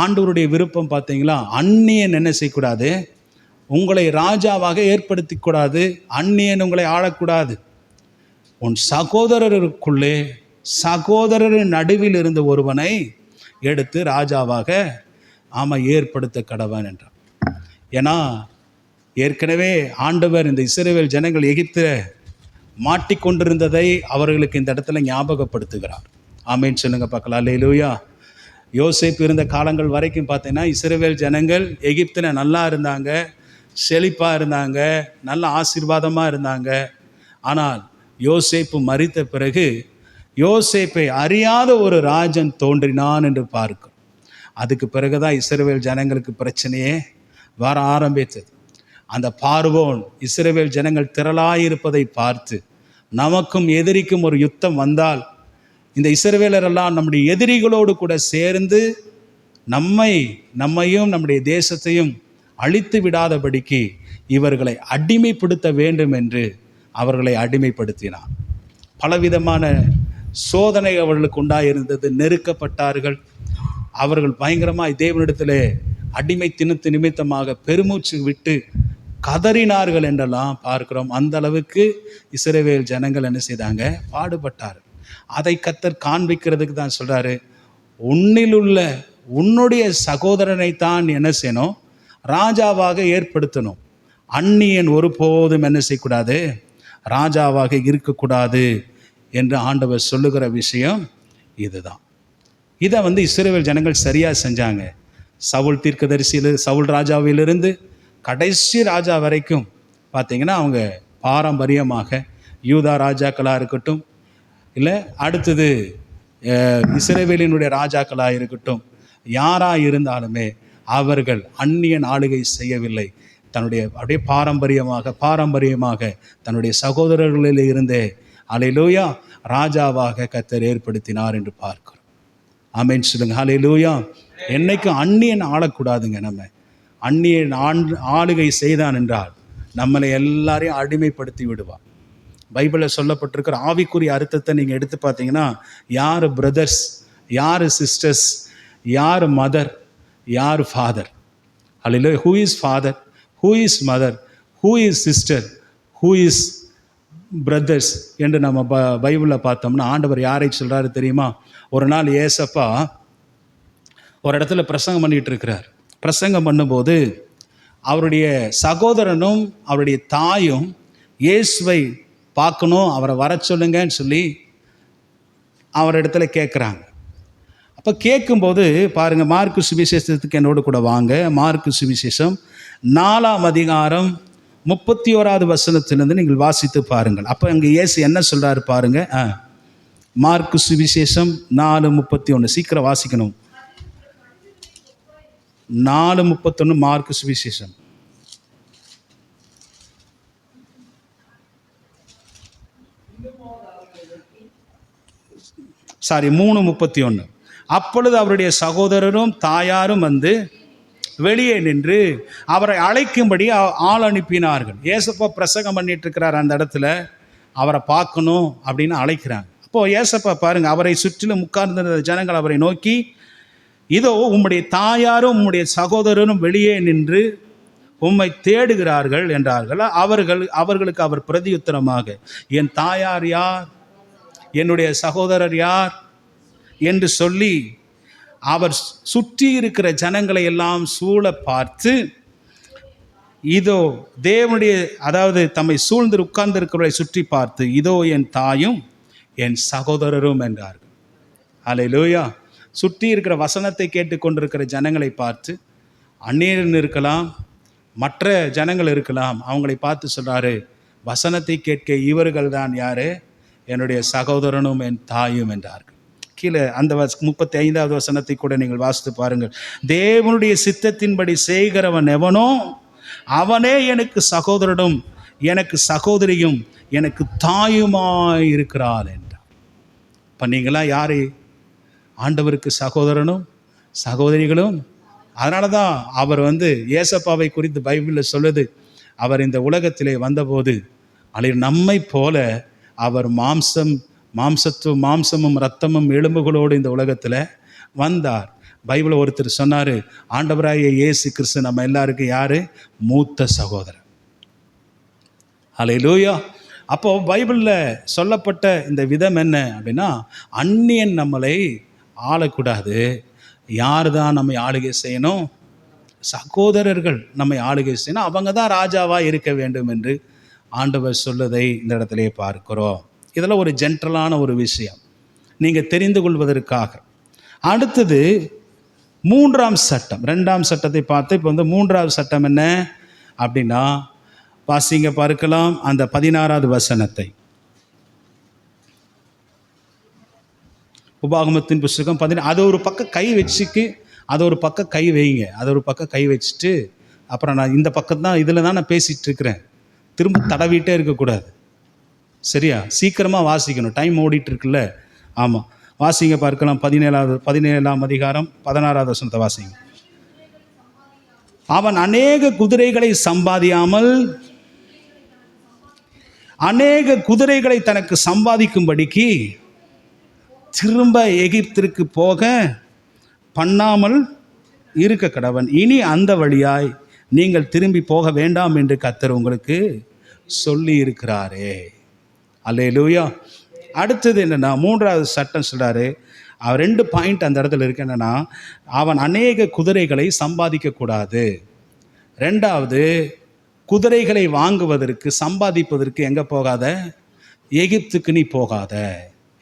ஆண்டவருடைய விருப்பம் பார்த்தீங்களா? அந்நியன் என்ன செய்யக்கூடாது? உங்களை ராஜாவாக ஏற்படுத்தி கூடாது. அந்நியன் உங்களை ஆளக்கூடாது. உன் சகோதரருக்குள்ளே, சகோதரரின் நடுவில் இருந்த ஒருவனை எடுத்து ராஜாவாக ஏற்படுத்த கடவன் என்றார். ஏன்னா ஏற்கனவே ஆண்டவர் இந்த இஸ்ரவேல் ஜனங்கள் எகிப்தில் மாட்டிக்கொண்டிருந்ததை அவர்களுக்கு இந்த இடத்துல ஞாபகப்படுத்துகிறார். ஆமேன்னு சொல்லுங்க பார்க்கலாம். அல்லேலூயா. யோசேப்பு இருந்த காலங்கள் வரைக்கும் பார்த்தீங்கன்னா இஸ்ரவேல் ஜனங்கள் எகிப்தில் நல்லா இருந்தாங்க, செழிப்பாக இருந்தாங்க, நல்ல ஆசீர்வாதமாக இருந்தாங்க. ஆனால் யோசேப்பு மரித்த பிறகு யோசேப்பை அறியாத ஒரு ராஜன் தோன்றினான் என்று பார்க்கிறோம். அதுக்கு பிறகுதான் இஸ்ரவேல் ஜனங்களுக்கு பிரச்சனையே வர ஆரம்பித்தது. அந்த பார்வோன் இஸ்ரவேல் ஜனங்கள் திரளாயிருப்பதை பார்த்து, நமக்கும் எதிரிக்கும் ஒரு யுத்தம் வந்தால் இந்த இஸ்ரவேலரெல்லாம் நம்முடைய எதிரிகளோடு கூட சேர்ந்து நம்மையும் நம்முடைய தேசத்தையும் அழித்து விடாதபடிக்கு இவர்களை அடிமைப்படுத்த வேண்டும் என்று அவர்களை அடிமைப்படுத்தினான். பலவிதமான சோதனை அவர்களுக்கு உண்டாயிருந்தது. நெருக்கப்பட்டார்கள். அவர்கள் பயங்கரமாய் தேவனிடத்திலே அடிமை தினத்து நிமித்தமாக பெருமூச்சு விட்டு கதறினார்கள் என்றெல்லாம் பார்க்கிறோம். அந்த அளவுக்கு இஸ்ரவேல் ஜனங்கள் என்ன செய்தாங்க? பாடுபட்டார்கள். அதை கர்த்தர் காண்பிக்கிறதுக்கு தான் சொல்றாரு, உன்னுடைய சகோதரனை தான் என்ன செய்யணும்? ராஜாவாக ஏற்படுத்தணும். அந்நியன் ஒருபோதும் என்ன செய்யக்கூடாது? ராஜாவாக இருக்கக்கூடாது என்று ஆண்டவர் சொல்லுகிற விஷயம் இதுதான். இதை இஸ்ரவேல் ஜனங்கள் சரியாக செஞ்சாங்க. சவுல் தீர்க்கதரிசியில், சவுல் ராஜாவிலிருந்து கடைசி ராஜா வரைக்கும் பார்த்தீங்கன்னா அவங்க பாரம்பரியமாக யூதா ராஜாக்களாக இருக்கட்டும், இல்லை அடுத்தது இஸ்ரவேலினுடைய ராஜாக்களாக இருக்கட்டும், யாராக இருந்தாலுமே அவர்கள் அந்நியன் ஆளுகை செய்யவில்லை. அப்படியே பாரம்பரியமாக தன்னுடைய சகோதரர்களில் இருந்தே அல்லேலூயா ராஜாவாக கர்த்தர் ஏற்படுத்தினார் என்று பார்க்கிறோம். ஆமென் சொல்லுங்க. அல்லேலூயா. என்னைக்கும் அந்நியன் ஆளக்கூடாதுங்க. நம்ம அந்நியன் ஆளுகை செய்தான் என்றால் நம்மளை எல்லாரையும் அடிமைப்படுத்தி விடுவார். பைபிளில் சொல்லப்பட்டிருக்கிற ஆவிக்குரிய அர்த்தத்தை நீங்கள் எடுத்து பார்த்தீங்கன்னா, யார் பிரதர்ஸ், யார் சிஸ்டர்ஸ், யார் மதர், யார் father. Hallelujah. Who is father, who is mother, who is sister, who is brothers என்று நம்ம பைபிளில் பார்த்தோம்னா ஆண்டவர் யாரை சொல்கிறாரு தெரியுமா? ஒரு நாள் ஏசப்பா ஒரு இடத்துல பிரசங்கம் பண்ணிகிட்டு இருக்கிறார். பிரசங்கம் பண்ணும்போது அவருடைய சகோதரனும் அவருடைய தாயும் இயேசுவை பார்க்கணும், அவரை வர சொல்லுங்கன்னு சொல்லி அவரிடத்துல கேட்குறாங்க. அப்போ கேட்கும்போது பாருங்கள், மார்க்கு சுவிசேஷத்துக்கு என்னோடு கூட வாங்க. மார்க்கு சுவிசேஷம் 4ஆம் அதிகாரம் 31வது வசனத்திலிருந்து நீங்கள் வாசித்து பாருங்கள். அப்போ அங்கே இயேசு என்ன சொல்கிறாரு பாருங்கள். மார்க்கு சுவிசேஷம் 4:31. சீக்கிரம் வாசிக்கணும். 4:31 மார்க்கு சுவிசேஷம். சாரி, 3:31. அப்பொழுது அவருடைய சகோதரரும் தாயாரும் வெளியே நின்று அவரை அழைக்கும்படி ஆள் அனுப்பினார்கள். ஏசப்பா பிரசங்கம் பண்ணிட்டு இருக்கிறார் அந்த இடத்துல, அவரை பார்க்கணும் அப்படின்னு அழைக்கிறாங்க. அப்போது ஏசப்பா பாருங்க, அவரை சுற்றிலும் உட்கார்ந்திருந்த ஜனங்கள் அவரை நோக்கி, இதோ உம்முடைய தாயாரும் உம்முடைய சகோதரரும் வெளியே நின்று உம்மை தேடுகிறார்கள் என்றார்கள். அவர்களுக்கு அவர் பிரதியுத்தரமாக, என் தாயார் யார், என்னுடைய சகோதரர் யார் என்று சொல்லி அவர் சுற்றி இருக்கிற ஜனங்களை எல்லாம் சூழ பார்த்து, இதோ தேவனுடைய, அதாவது தம்மை சூழ்ந்து உட்கார்ந்திருக்கிறவரை சுற்றி பார்த்து, இதோ என் தாயும் என் சகோதரரும் என்றார்கள். அல்லேலூயா. சுற்றி இருக்கிற வசனத்தை கேட்டுக்கொண்டிருக்கிற ஜனங்களை பார்த்து, அந்நியன் இருக்கலாம், மற்ற ஜனங்கள் இருக்கலாம், அவங்களை பார்த்து சொல்றாரு, வசனத்தை கேட்க இவர்கள் தான் யாரு, என்னுடைய சகோதரனும் என் தாயும் என்றார்கள். கீழே அந்த 35வது வசனத்தை கூட நீங்கள் வாசித்து பாருங்கள். தேவனுடைய சித்தத்தின்படி செய்கிறவன் எவனோ அவனே எனக்கு சகோதரனும் எனக்கு சகோதரியும் எனக்கு தாயுமாய் இருக்கிறார் என்றார். இப்போ நீங்களாம் யாரு? ஆண்டவருக்கு சகோதரனும் சகோதரிகளும். அதனால தான் அவர் ஏசப்பாவை குறித்து பைபிளில் சொல்லுது, அவர் இந்த உலகத்திலே வந்தபோது நம்மை போல அவர் மாம்சமும் இரத்தமும் எலும்புகளோடு இந்த உலகத்தில் வந்தார். பைபிளை ஒருத்தர் சொன்னார், ஆண்டவராகிய இயேசு கிறிஸ்து நம்ம எல்லாருக்கும் யார்? மூத்த சகோதரர். அல்லேலூயா. அப்போது பைபிளில் சொல்லப்பட்ட இந்த விதம் என்ன அப்படின்னா, அந்நியன் நம்மளை ஆளக்கூடாது. யார் தான் நம்மை ஆளுகை செய்யணும்? சகோதரர்கள் நம்மை ஆளுகை செய்யணும். அவங்க தான் ராஜாவாக இருக்க வேண்டும் என்று ஆண்டவர் சொல்வதை இந்த இடத்திலே பார்க்கிறோம். இதெல்லாம் ஒரு ஜென்ரலான ஒரு விஷயம் நீங்கள் தெரிந்து கொள்வதற்காக. அடுத்தது 3ஆம் சட்டம். 2ஆம் சட்டத்தை பார்த்து இப்போ 3ஆவது சட்டம் என்ன அப்படின்னா, வாசிங்க பார்க்கலாம் அந்த 16வது வசனத்தை. உபாகமத்தின் புஸ்தகம் 16. அது ஒரு பக்கம் கை வச்சுக்கு, அதை ஒரு பக்கம் கை வைங்க, அதை ஒரு பக்கம் கை வச்சுட்டு, அப்புறம் நான் இந்த பக்கம் தான் இதில் தான் நான் பேசிகிட்டு இருக்கிறேன், திரும்ப தடவிட்டே இருக்கக்கூடாது. சரியா? சீக்கிரமாக வாசிக்கணும், டைம் ஓடிட்டு இருக்குல்ல. ஆமாம், வாசிங்க பார்க்கலாம். 17ஆம் அதிகாரம் 16வது வசனத்தை வாசிங்க. அவன் அநேக குதிரைகளை சம்பாதியாமல் அநேக குதிரைகளை தனக்கு சம்பாதிக்கும்படிக்கு திரும்ப எகிப்திற்கு போக பண்ணாமல் இருக்க கடவன். இனி அந்த வழியாய் நீங்கள் திரும்பி போக வேண்டாம் என்று கர்த்தர் உங்களுக்கு சொல்லி இருக்கிறாரே. அல்லேலூயா. அடுத்தது என்னென்னா, 3வது சட்டம் சொல்கிறாரு. 2 பாயிண்ட் அந்த இடத்துல இருக்கு. என்னென்னா, அவன் அநேக குதிரைகளை சம்பாதிக்கக்கூடாது. 2வது, குதிரைகளை வாங்குவதற்கு சம்பாதிப்பதற்கு எங்கே போகாத? எகிப்துக்கு நீ போகாத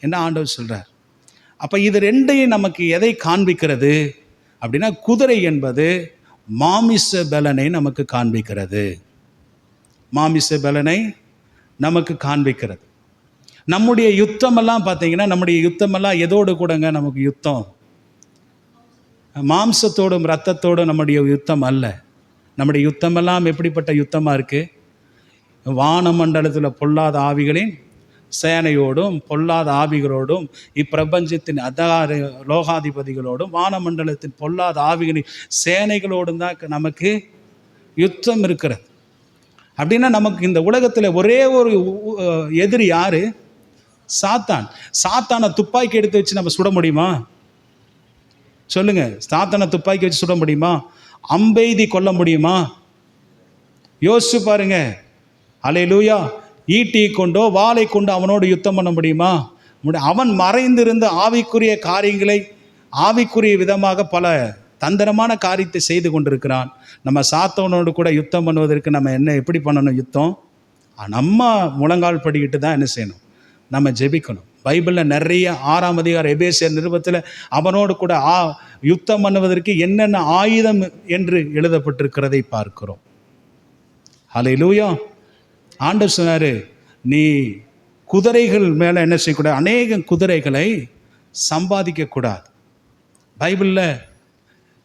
என்ன ஆண்டவர் சொல்கிறார். அப்போ இது 2ஐயும் நமக்கு எதை காண்பிக்கிறது அப்படின்னா, குதிரை என்பது மாமிச பலனை நமக்கு காண்பிக்கிறது. மாமிச பலனை நமக்கு காண்பிக்கிறது. நம்முடைய யுத்தமெல்லாம் பார்த்தீங்கன்னா, நம்முடைய யுத்தமெல்லாம் எதோடு கூடங்க நமக்கு யுத்தம்? மாம்சத்தோடும் இரத்தத்தோடும் நம்முடைய யுத்தம் அல்ல. நம்முடைய யுத்தமெல்லாம் எப்படிப்பட்ட யுத்தமாக இருக்குது? வானமண்டலத்தில் பொல்லாத ஆவிகளின் சேனையோடும் பொல்லாத ஆவிகளோடும் இப்பிரபஞ்சத்தின் லோகாதிபதிகளோடும் வானமண்டலத்தின் பொல்லாத ஆவிகளின் சேனைகளோடும் தான் நமக்கு யுத்தம் இருக்கிறது. அப்படின்னா நமக்கு இந்த உலகத்தில் ஒரே ஒரு எதிரி யாரு? சாத்தான். சாத்தானை துப்பாக்கி எடுத்து வச்சு நம்ம சுட முடியுமா? சொல்லுங்க. சாத்தானை துப்பாக்கி வச்சு சுட முடியுமா? அம்பெய்தி கொல்ல முடியுமா? யோசிச்சு பாருங்க. அல்லேலூயா. ஈட்டி கொண்டோ வாளை கொண்டோ அவனோடு யுத்தம் பண்ண முடியுமா? அவன் மறைந்திருந்து ஆவிக்குரிய காரியங்களை ஆவிக்குரிய விதமாக பல தந்திரமான காரியத்தை செய்து கொண்டிருக்கிறான். நம்ம சாத்தவனோடு கூட யுத்தம் பண்ணுவதற்கு நம்ம எப்படி பண்ணணும்? யுத்தம் நம்ம முழங்கால் படிக்கிட்டு தான் என்ன செய்யணும்? நம்ம ஜெபிக்கணும். பைபிளில் நிறைய 6ஆம் அதிகாரம் எபேசியர் நிருபத்தில் அவனோடு கூட யுத்தம் பண்ணுவதற்கு என்னென்ன ஆயுதம் என்று எழுதப்பட்டிருக்கிறதை பார்க்கிறோம். அல்லேலூயா. ஆண்டவர் சொன்னார், நீ குதிரைகள் மேலே என்ன செய்யக்கூடாது? அநேக குதிரைகளை சம்பாதிக்கக்கூடாது. பைபிளில்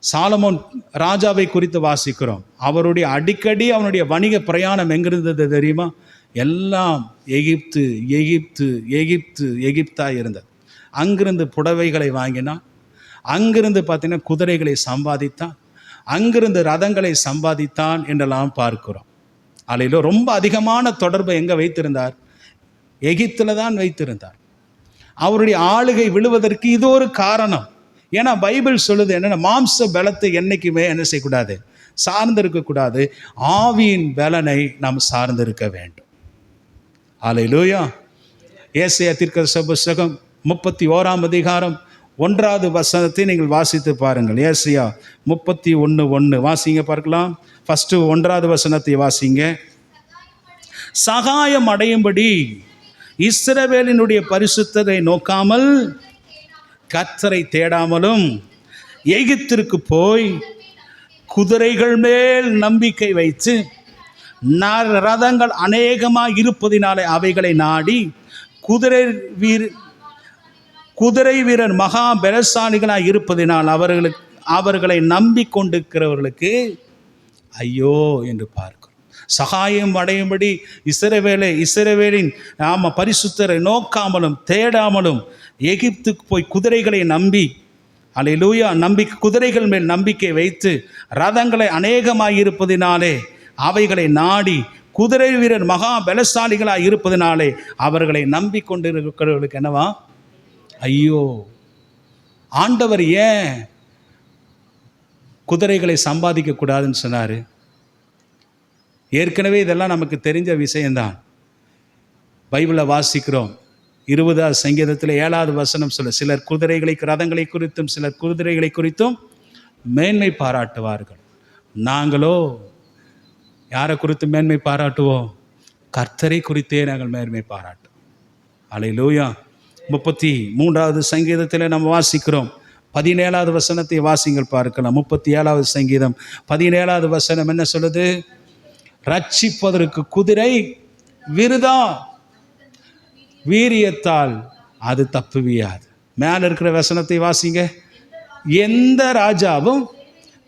சாலமோன் ராஜாவை குறித்து வாசிக்கிறோம். அவருடைய அடிக்கடி அவனுடைய வணிக பிரயாணம் எங்கிருந்தது தெரியுமா? எல்லாம் எகிப்து எகிப்து எகிப்து எகிப்தாக இருந்தது. அங்கிருந்து புடவைகளை வாங்கினான், அங்கிருந்து பார்த்தீங்கன்னா குதிரைகளை சம்பாதித்தான், அங்கிருந்து ரதங்களை சம்பாதித்தான் என்றெல்லாம் பார்க்கிறோம். அதில் ரொம்ப அதிகமான தொடர்பை எங்கே வைத்திருந்தார்? எகிப்தில் தான் வைத்திருந்தார். அவருடைய ஆளுகை விழுவதற்கு இது ஒரு காரணம். ஏன்னா பைபிள் சொல்லுது என்னென்ன, மாம்ச பலத்தை என்றைக்குமே என்ன செய்யக்கூடாது? சார்ந்து இருக்கக்கூடாது. ஆவியின் பலனை நாம் சார்ந்திருக்க வேண்டும். அல்லேலூயா. ஏசாயா தீர்க்கதரிசி புத்தகம் 31 நீங்கள் வாசித்து பாருங்கள். ஏசாயா 31:1 வாசிங்க பார்க்கலாம். ஃபஸ்ட்டு 1 வாசிங்க. சகாயம் அடையும்படி இஸ்ரவேலினுடைய பரிசுத்தரை நோக்காமல் கர்த்தரை தேடாமலும் எகிப்திற்கு போய் குதிரைகள் மேல் நம்பிக்கை வைத்து ரதங்கள் அநேகமாக இருப்பதினாலே அவைகளை நாடி குதிரை வீரர் மகா பலசாலிகளாக இருப்பதினால் அவர்களை நம்பிக்கொண்டிருக்கிறவர்களுக்கு ஐயோ என்று பார்க்கிறோம். சகாயம் அடையும்படி இஸ்ரவேலின் பரிசுத்தரை நோக்காமலும் தேடாமலும் எகிப்துக்கு போய் குதிரைகளை நம்பி, அல்லேலூயா, குதிரைகள் மேல் நம்பிக்கை வைத்து ரதங்களை அநேகமாக இருப்பதினாலே அவைகளை நாடி குதிரை வீரர் மகா பலசாலிகளாக இருப்பதினாலே அவர்களை நம்பிக்கொண்டிருக்கிறவர்களுக்கு என்னவா ஐயோ. ஆண்டவர் ஏன் குதிரைகளை சம்பாதிக்க கூடாதுன்னு சொன்னார்? ஏற்கனவே இதெல்லாம் நமக்கு தெரிஞ்ச விஷயம்தான். பைபிளில் வாசிக்கிறோம். 20 சங்கீதத்தில் 7 சொல்ல, சிலர் ரதங்களை குறித்தும் சிலர் குதிரைகளை குறித்தும் மேன்மை பாராட்டுவார்கள். நாங்களோ யாரை குறித்து மேன்மை பாராட்டுவோம்? கர்த்தரை குறித்தே நாங்கள் மேன்மை பாராட்டுவோம். அல்லேலூயா. 33 சங்கீதத்தில் நம்ம வாசிக்கிறோம். 17 வாசிங்கள் பார்க்கலாம். 37 சங்கீதம் 17 என்ன சொல்லுது? ரட்சிப்பதற்கு குதிரை விருதா, வீரியத்தால் அது தப்புவியாது. மேல இருக்கிற வசனத்தை வாசிங்க. எந்த ராஜாவும்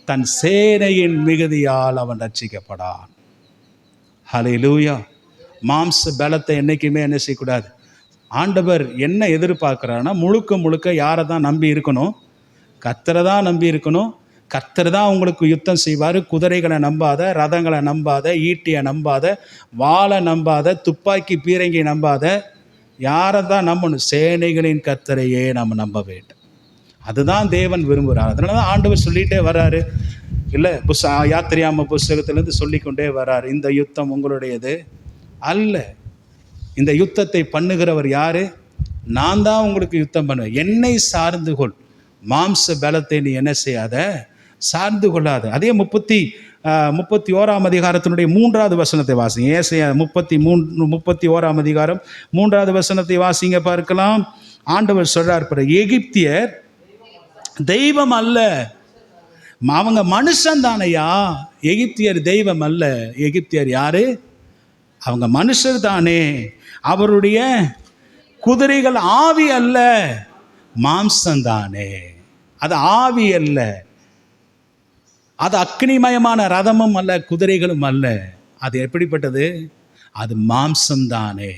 தன் சேனையின் மிகுதியால் அவன் ரட்சிக்கப்படான். ஹல்லேலூயா. மாம்ச பலத்தை என்னைக்குமே என்ன செய்யக்கூடாது. ஆண்டவர் என்ன எதிர்பார்க்கிறான்னா, முழுக்க யாரை தான் நம்பி இருக்கணும்? கர்த்தரை தான் நம்பி இருக்கணும். கர்த்தர் தான் உங்களுக்கு யுத்தம் செய்வார். குதிரைகளை நம்பாத, ரதங்களை நம்பாத, ஈட்டியை நம்பாத, வாளை நம்பாத, துப்பாக்கி பீரங்கி நம்பாத. யாரை தான் நம்பணும்? சேனைகளின் கர்த்தரையே நம்ம நம்ப வேண்டும். அதுதான் தேவன் விரும்புகிறார். அதனால தான் ஆண்டவர் சொல்லிகிட்டே வர்றாரு இல்லை, யாத்திரையாம புஸ்தகத்திலேருந்து சொல்லிக்கொண்டே வர்றாரு, இந்த யுத்தம் உங்களுடையது அல்ல. இந்த யுத்தத்தை பண்ணுகிறவர் யாரு? நான் தான் உங்களுக்கு யுத்தம் பண்ணுவேன். என்னை சார்ந்து கொள். மாம்ச பலத்தை நீ என்ன செய்யாத, சார்ந்து கொள்ளாத. அதே 31 3 வாசிங்க. ஏசாயா 31 3 வாசிங்க பார்க்கலாம். ஆண்டவர் சொல்றார், எகிப்தியர் தெய்வம் அல்ல, அவங்க மனுஷன் தானையா. எகிப்தியர் தெய்வம் அல்ல. எகிப்தியர் யாரு? அவங்க மனுஷர் தானே. அவருடைய குதிரைகள் ஆவி அல்ல, மாம்சந்தானே. அது ஆவி அல்ல, அது அக்னிமயமான ரதமும் அல்ல, குதிரைகளும் அல்ல. அது எப்படிப்பட்டது? அது மாம்சம்தானே.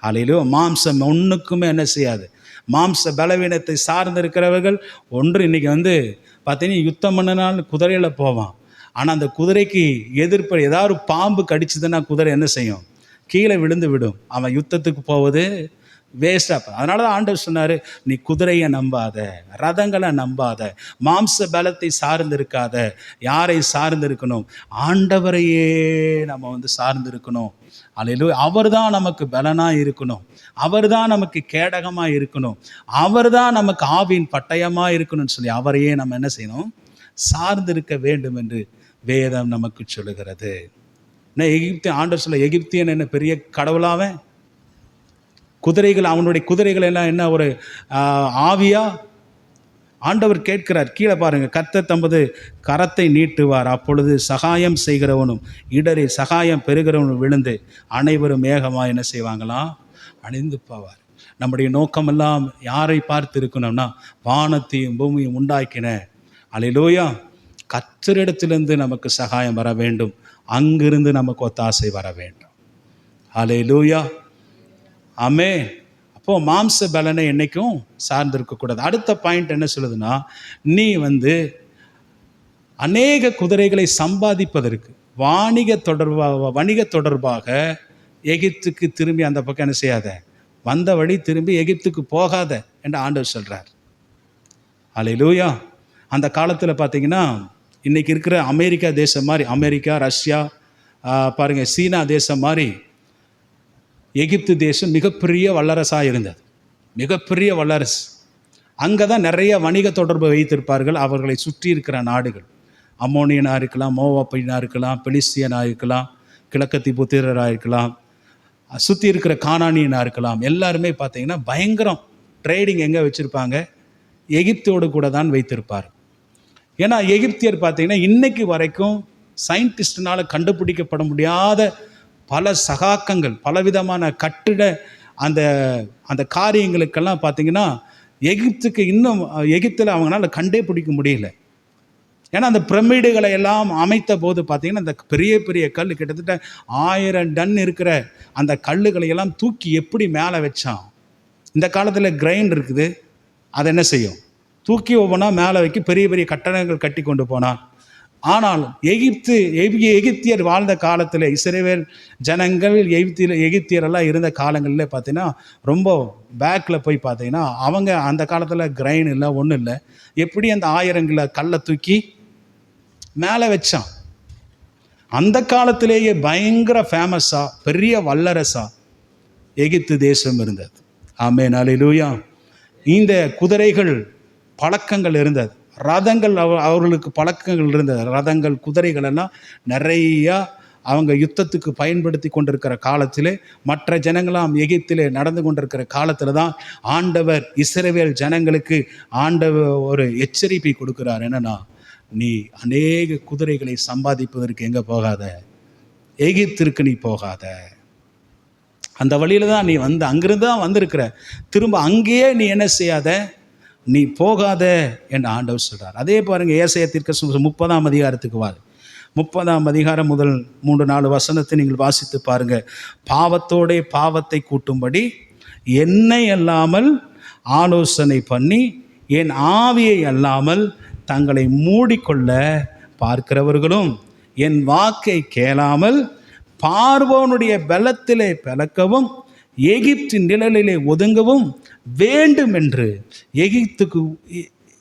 அல்லேலூயா. மாம்சம் ஒன்றுக்குமே என்ன செய்யாது. மாம்ச பலவீனத்தை சார்ந்து இருக்கிறவர்கள் இன்றைக்கி பார்த்தீங்கன்னா யுத்தம் பண்ணினாலும் குதிரையில் போவான். ஆனால் அந்த குதிரைக்கு எதிர்ப்பு ஏதாவது பாம்பு கடிச்சதுன்னா குதிரை என்ன செய்யும்? கீழே விழுந்து விடும். அவன் யுத்தத்துக்கு போவது வேஸ்டாக. அதனால தான் ஆண்டவர் சொன்னார், நீ குதிரையை நம்பாத, ரதங்களை நம்பாத, மாம்ச பலத்தை சார்ந்து இருக்காத. யாரை சார்ந்து இருக்கணும்? ஆண்டவரையே நம்ம சார்ந்து இருக்கணும். அல்லேலூயா. அவர் தான் நமக்கு பலனாக இருக்கணும். அவர் தான் நமக்கு கேடகமாக இருக்கணும். அவர் தான் நமக்கு ஆவியின் பட்டயமாக இருக்கணும்னு சொல்லி அவரையே நம்ம என்ன செய்யணும்? சார்ந்து இருக்க வேண்டும் என்று வேதம் நமக்கு சொல்லுகிறது. ஆண்டவர் சொல்ல, எகிப்தியன் என்ன பெரிய கடவுளாவே? குதிரைகள், அவனுடைய குதிரைகள் எல்லாம் என்ன ஒரு ஆவியா? ஆண்டவர் கேட்கிறார். கீழே பாருங்க. கர்த்தர் தமது கரத்தை நீட்டுவார், அப்பொழுது சகாயம் செய்கிறவனும் இடறி சகாயம் பெறுகிறவனும் விழுந்து அனைவரும் மேகமாக என்ன செய்வாங்களாம்? அணிந்து போவார். நம்முடைய நோக்கமெல்லாம் யாரை பார்த்து இருக்கணும்னா, வானத்தையும் பூமியும் உண்டாக்கின அல்லேலூயா கர்த்தரிடத்திலிருந்து நமக்கு சகாயம் வர வேண்டும். அங்கிருந்து நமக்கு ஒத்தாசை வர வேண்டும். அல்லேலூயா. ஆமே. அப்போது மாம்ச பலனை என்றைக்கும் சார்ந்து இருக்கக்கூடாது. அடுத்த பாயிண்ட் என்ன சொல்லுதுன்னா, நீ அநேக குதிரைகளை சம்பாதிப்பதற்கு வணிக தொடர்பாக எகிப்துக்கு திரும்பி அந்த பக்கம் என்ன செய்யாத, வந்த வழி திரும்பி எகிப்துக்கு போகாத என்று ஆண்டவர் சொல்கிறார். அல்லேலூயா. அந்த காலத்தில் பார்த்தீங்கன்னா இன்றைக்கி இருக்கிற அமெரிக்கா தேசம் மாதிரி, அமெரிக்கா, ரஷ்யா, பாருங்கள் சீனா தேசம் மாதிரி எகிப்து தேசம் மிகப்பெரிய வல்லரசாக இருந்தது. மிகப்பெரிய வல்லரசு. அங்கே தான் நிறைய வணிக தொடர்பு வைத்திருப்பார்கள் அவர்களை சுற்றி இருக்கிற நாடுகள். அம்மோனியனாக இருக்கலாம், மோவாப்பியனாக இருக்கலாம், பெலிஸ்தியனாக இருக்கலாம், கிழக்கத்தி புத்திரராக இருக்கலாம், சுற்றி இருக்கிற கானானியனாக இருக்கலாம். எல்லாருமே பார்த்திங்கன்னா பயங்கரம் ட்ரேடிங் எங்கே வச்சுருப்பாங்க? எகிப்தோடு கூட தான் வைத்திருப்பார். ஏன்னா எகிப்தியர் பார்த்திங்கன்னா இன்றைக்கு வரைக்கும் சயின்டிஸ்டினால் கண்டுபிடிக்கப்பட முடியாத பல சகாக்கங்கள், பலவிதமான கட்டிட அந்த அந்த காரியங்களுக்கெல்லாம் பார்த்திங்கன்னா எகிப்துக்கு இன்னும் எகிப்தில் அவங்களால கண்டே பிடிக்க முடியல. ஏன்னா அந்த பிரமிடுகளை எல்லாம் அமைத்த போது பார்த்திங்கன்னா அந்த பெரிய பெரிய கல் கிட்டத்தட்ட 1000 டன் இருக்கிற அந்த கல்லுகளை எல்லாம் தூக்கி எப்படி மேலே வச்சான். இந்த காலத்தில் கிரைன் இருக்குது, அதை என்ன செய்யும்? தூக்கி ஒவ்வொன்றா மேலே வைக்க பெரிய பெரிய கட்டடங்கள் கட்டி கொண்டு போனான். ஆனால் எகிப்தியர் வாழ்ந்த காலத்தில், இஸ்ரவேல் ஜனங்கள் எகிப்தியரெல்லாம் இருந்த காலங்களில் பார்த்தீங்கன்னா ரொம்ப பேக்கில் போய் பார்த்தீங்கன்னா அவங்க அந்த காலத்தில் கிரைன் இல்லை, ஒன்றும் இல்லை. எப்படி அந்த 1000 கல்லை தூக்கி மேலே வச்சான். அந்த காலத்திலேயே பயங்கர ஃபேமஸாக பெரிய வல்லரசாக எகிப்து தேசம் இருந்தது. ஆமென், அல்லேலூயா. இந்த குதிரைகள் பழக்கங்கள் இருந்தது, ரதங்கள் அவர்களுக்கு பழக்கங்கள் இருந்தது. ரதங்கள், குதிரைகள் எல்லாம் நிறையா அவங்க யுத்தத்துக்கு பயன்படுத்தி கொண்டிருக்கிற காலத்திலே, மற்ற ஜனங்களாம் எகிப்திலே நடந்து கொண்டிருக்கிற காலத்தில் தான் ஆண்டவர் இஸ்ரவேல் ஜனங்களுக்கு ஒரு எச்சரிப்பை கொடுக்கிறார். என்னன்னா, நீ அநேக குதிரைகளை சம்பாதிப்பதற்கு எங்கே போகாத, எகிப்திற்கு நீ போகாத. அந்த வழியில் தான் நீ அங்கிருந்து தான் வந்திருக்கிற, திரும்ப அங்கேயே நீ என்ன செய்யாத, நீ போகாத என்று ஆண்டவர் சொல்கிறார். அதே பாருங்கள், ஏசாயா தீர்க்கதரிசி 30ஆம் அதிகாரத்துக்கு வாரு. 30ஆம் அதிகாரம் முதல் 3-4 வசனத்தை நீங்கள் வாசித்து பாருங்கள். பாவத்தோடே பாவத்தை கூட்டும்படி என்னை அல்லாமல் ஆலோசனை பண்ணி என் ஆவியை அல்லாமல் தங்களை மூடிக்கொள்ள பார்க்கிறவர்களும் என் வாக்கை கேளாமல் பார்வோனுடைய பலத்திலே பலக்கவும் எகிப்தின் நிழலிலே ஒதுங்கவும் வேண்டும் என்று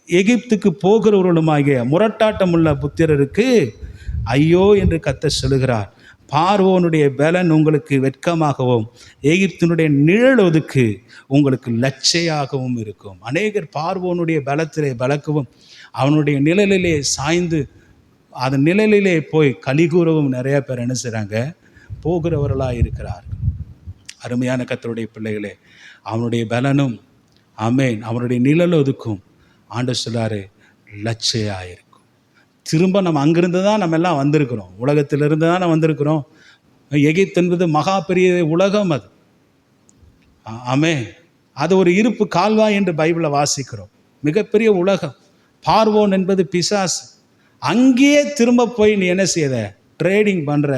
எகிப்துக்கு போகிறவர்களுமாகிய முரட்டாட்டமுள்ள புத்திரருக்கு ஐயோ என்று கர்த்தர் சொல்லுகிறார். பார்வோனுடைய பலன் உங்களுக்கு வெட்கமாகவும் எகிப்தினுடைய நிழலொதுக்கு உங்களுக்கு லட்சையாகவும் இருக்கும். அநேகர் பார்வோனுடைய பலத்திலே பலக்கவும் அவனுடைய நிழலிலே சாய்ந்து அதன் நிழலிலே போய் கலிகூறவும் நிறைய பேர் என்ன செய்கிறாங்க, போகிறவர்களாக இருக்கிறார்கள். அருமையான கர்த்தருடைய பிள்ளைகளே, அவனுடைய பலனும் ஆமென் அவனுடைய நிழலொதுக்கும் ஆண்டவர் சொல்றாரு லட்சையாக இருக்கும். திரும்ப நம்ம அங்கிருந்து தான் நம்ம எல்லாம் வந்திருக்கிறோம், உலகத்திலிருந்து தான் நம்ம வந்திருக்கிறோம். எகிப்து என்பது மகா பெரிய உலகம், அது ஆமென். அது ஒரு இருப்பு கால்வாய் என்று பைபிளில் வாசிக்கிறோம். மிகப்பெரிய உலகம். பார்வோன் என்பது பிசாசு. அங்கேயே திரும்ப போய் நீ என்ன செய்த, ட்ரேடிங் பண்ணுற,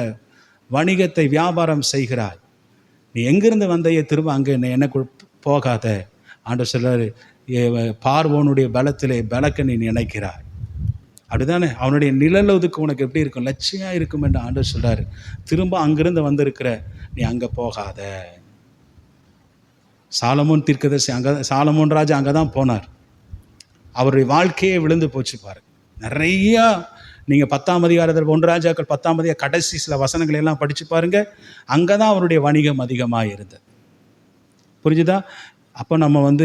வணிகத்தை வியாபாரம் செய்கிறாய். நீ எங்கிருந்து வந்தையே திரும்ப அங்கே என்ன போகாத. ஆண்டவர் சொல்றாரு, பார்வோனுடைய பலத்திலே பலக்க நீ நினைக்கிறாய். அப்படிதானே? அவனுடைய நிழலுக்கு உனக்கு எப்படி இருக்கும், லட்சியம் இருக்கும் என்று ஆண்டவர் சொல்றாரு. திரும்ப அங்கிருந்து வந்திருக்கிற நீ அங்கே போகாத. சாலமோன் தீர்க்கதரிசி சாலமோன் ராஜா அங்கே தான் போனார். அவருடைய வாழ்க்கையே விழுந்து போச்சு பாரு. நிறையா நீங்கள் 10ஆம் அதிகாரத்தில் 1 ராஜாக்கள் 10ஆம் அதிகாரம் கடைசி சில வசனங்களை எல்லாம் படித்து பாருங்கள். அங்கே தான் அவருடைய வணிகம் அதிகமாக இருந்தது. புரிஞ்சுதா? அப்போ நம்ம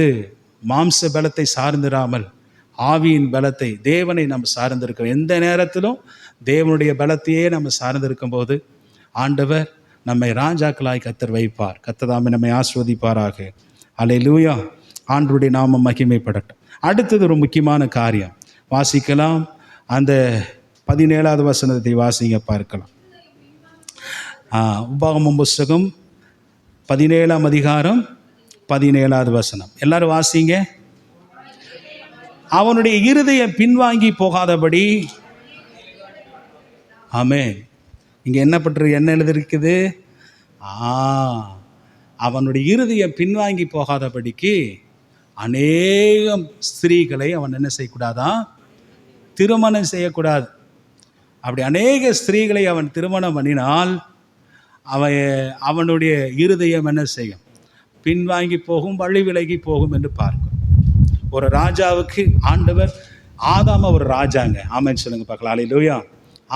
மாம்ச பலத்தை சார்ந்திராமல் ஆவியின் பலத்தை, தேவனை நம்ம சார்ந்திருக்கிறோம். எந்த நேரத்திலும் தேவனுடைய பலத்தையே நம்ம சார்ந்திருக்கும் போது ஆண்டவர் நம்மை ராஜாக்களாய் கர்த்தர் வைப்பார். கர்த்தர் நம்மை ஆசீர்வதிப்பாராக. அல்லேலூயா. ஆண்டவருடைய நாமம் மகிமைப்படட்டும். அடுத்தது ஒரு முக்கியமான காரியம் வாசிக்கலாம். அந்த 17வது வசனத்தை வாசிங்க, பார்க்கலாம். உபாகமம் புஸ்தகம் 17ஆம் அதிகாரம் 17வது வசனம். எல்லாரும் வாசிங்க. அவனுடைய இருதயம் பின்வாங்கி போகாதபடி. ஆமென். இங்கே என்ன எழுதிருக்குது? அவனுடைய இருதயம் பின்வாங்கி போகாதபடிக்கு அநேகம் ஸ்திரீகளை அவன் என்ன செய்யக்கூடாதான், திருமணம் செய்யக்கூடாது. அப்படி அநேக ஸ்திரீகளை அவன் திருமணம் பண்ணினால் அவனுடைய இருதயம் என்ன செய்யும், பின்வாங்கி போகும், வழி விலகி போகும் என்று பார்க்கும். ஒரு ராஜாவுக்கு ஆண்டவர் ஆதாம் ஒரு ராஜாங்க. ஆமென் சொல்லுங்க பார்க்கலாம். அல்லேலூயா.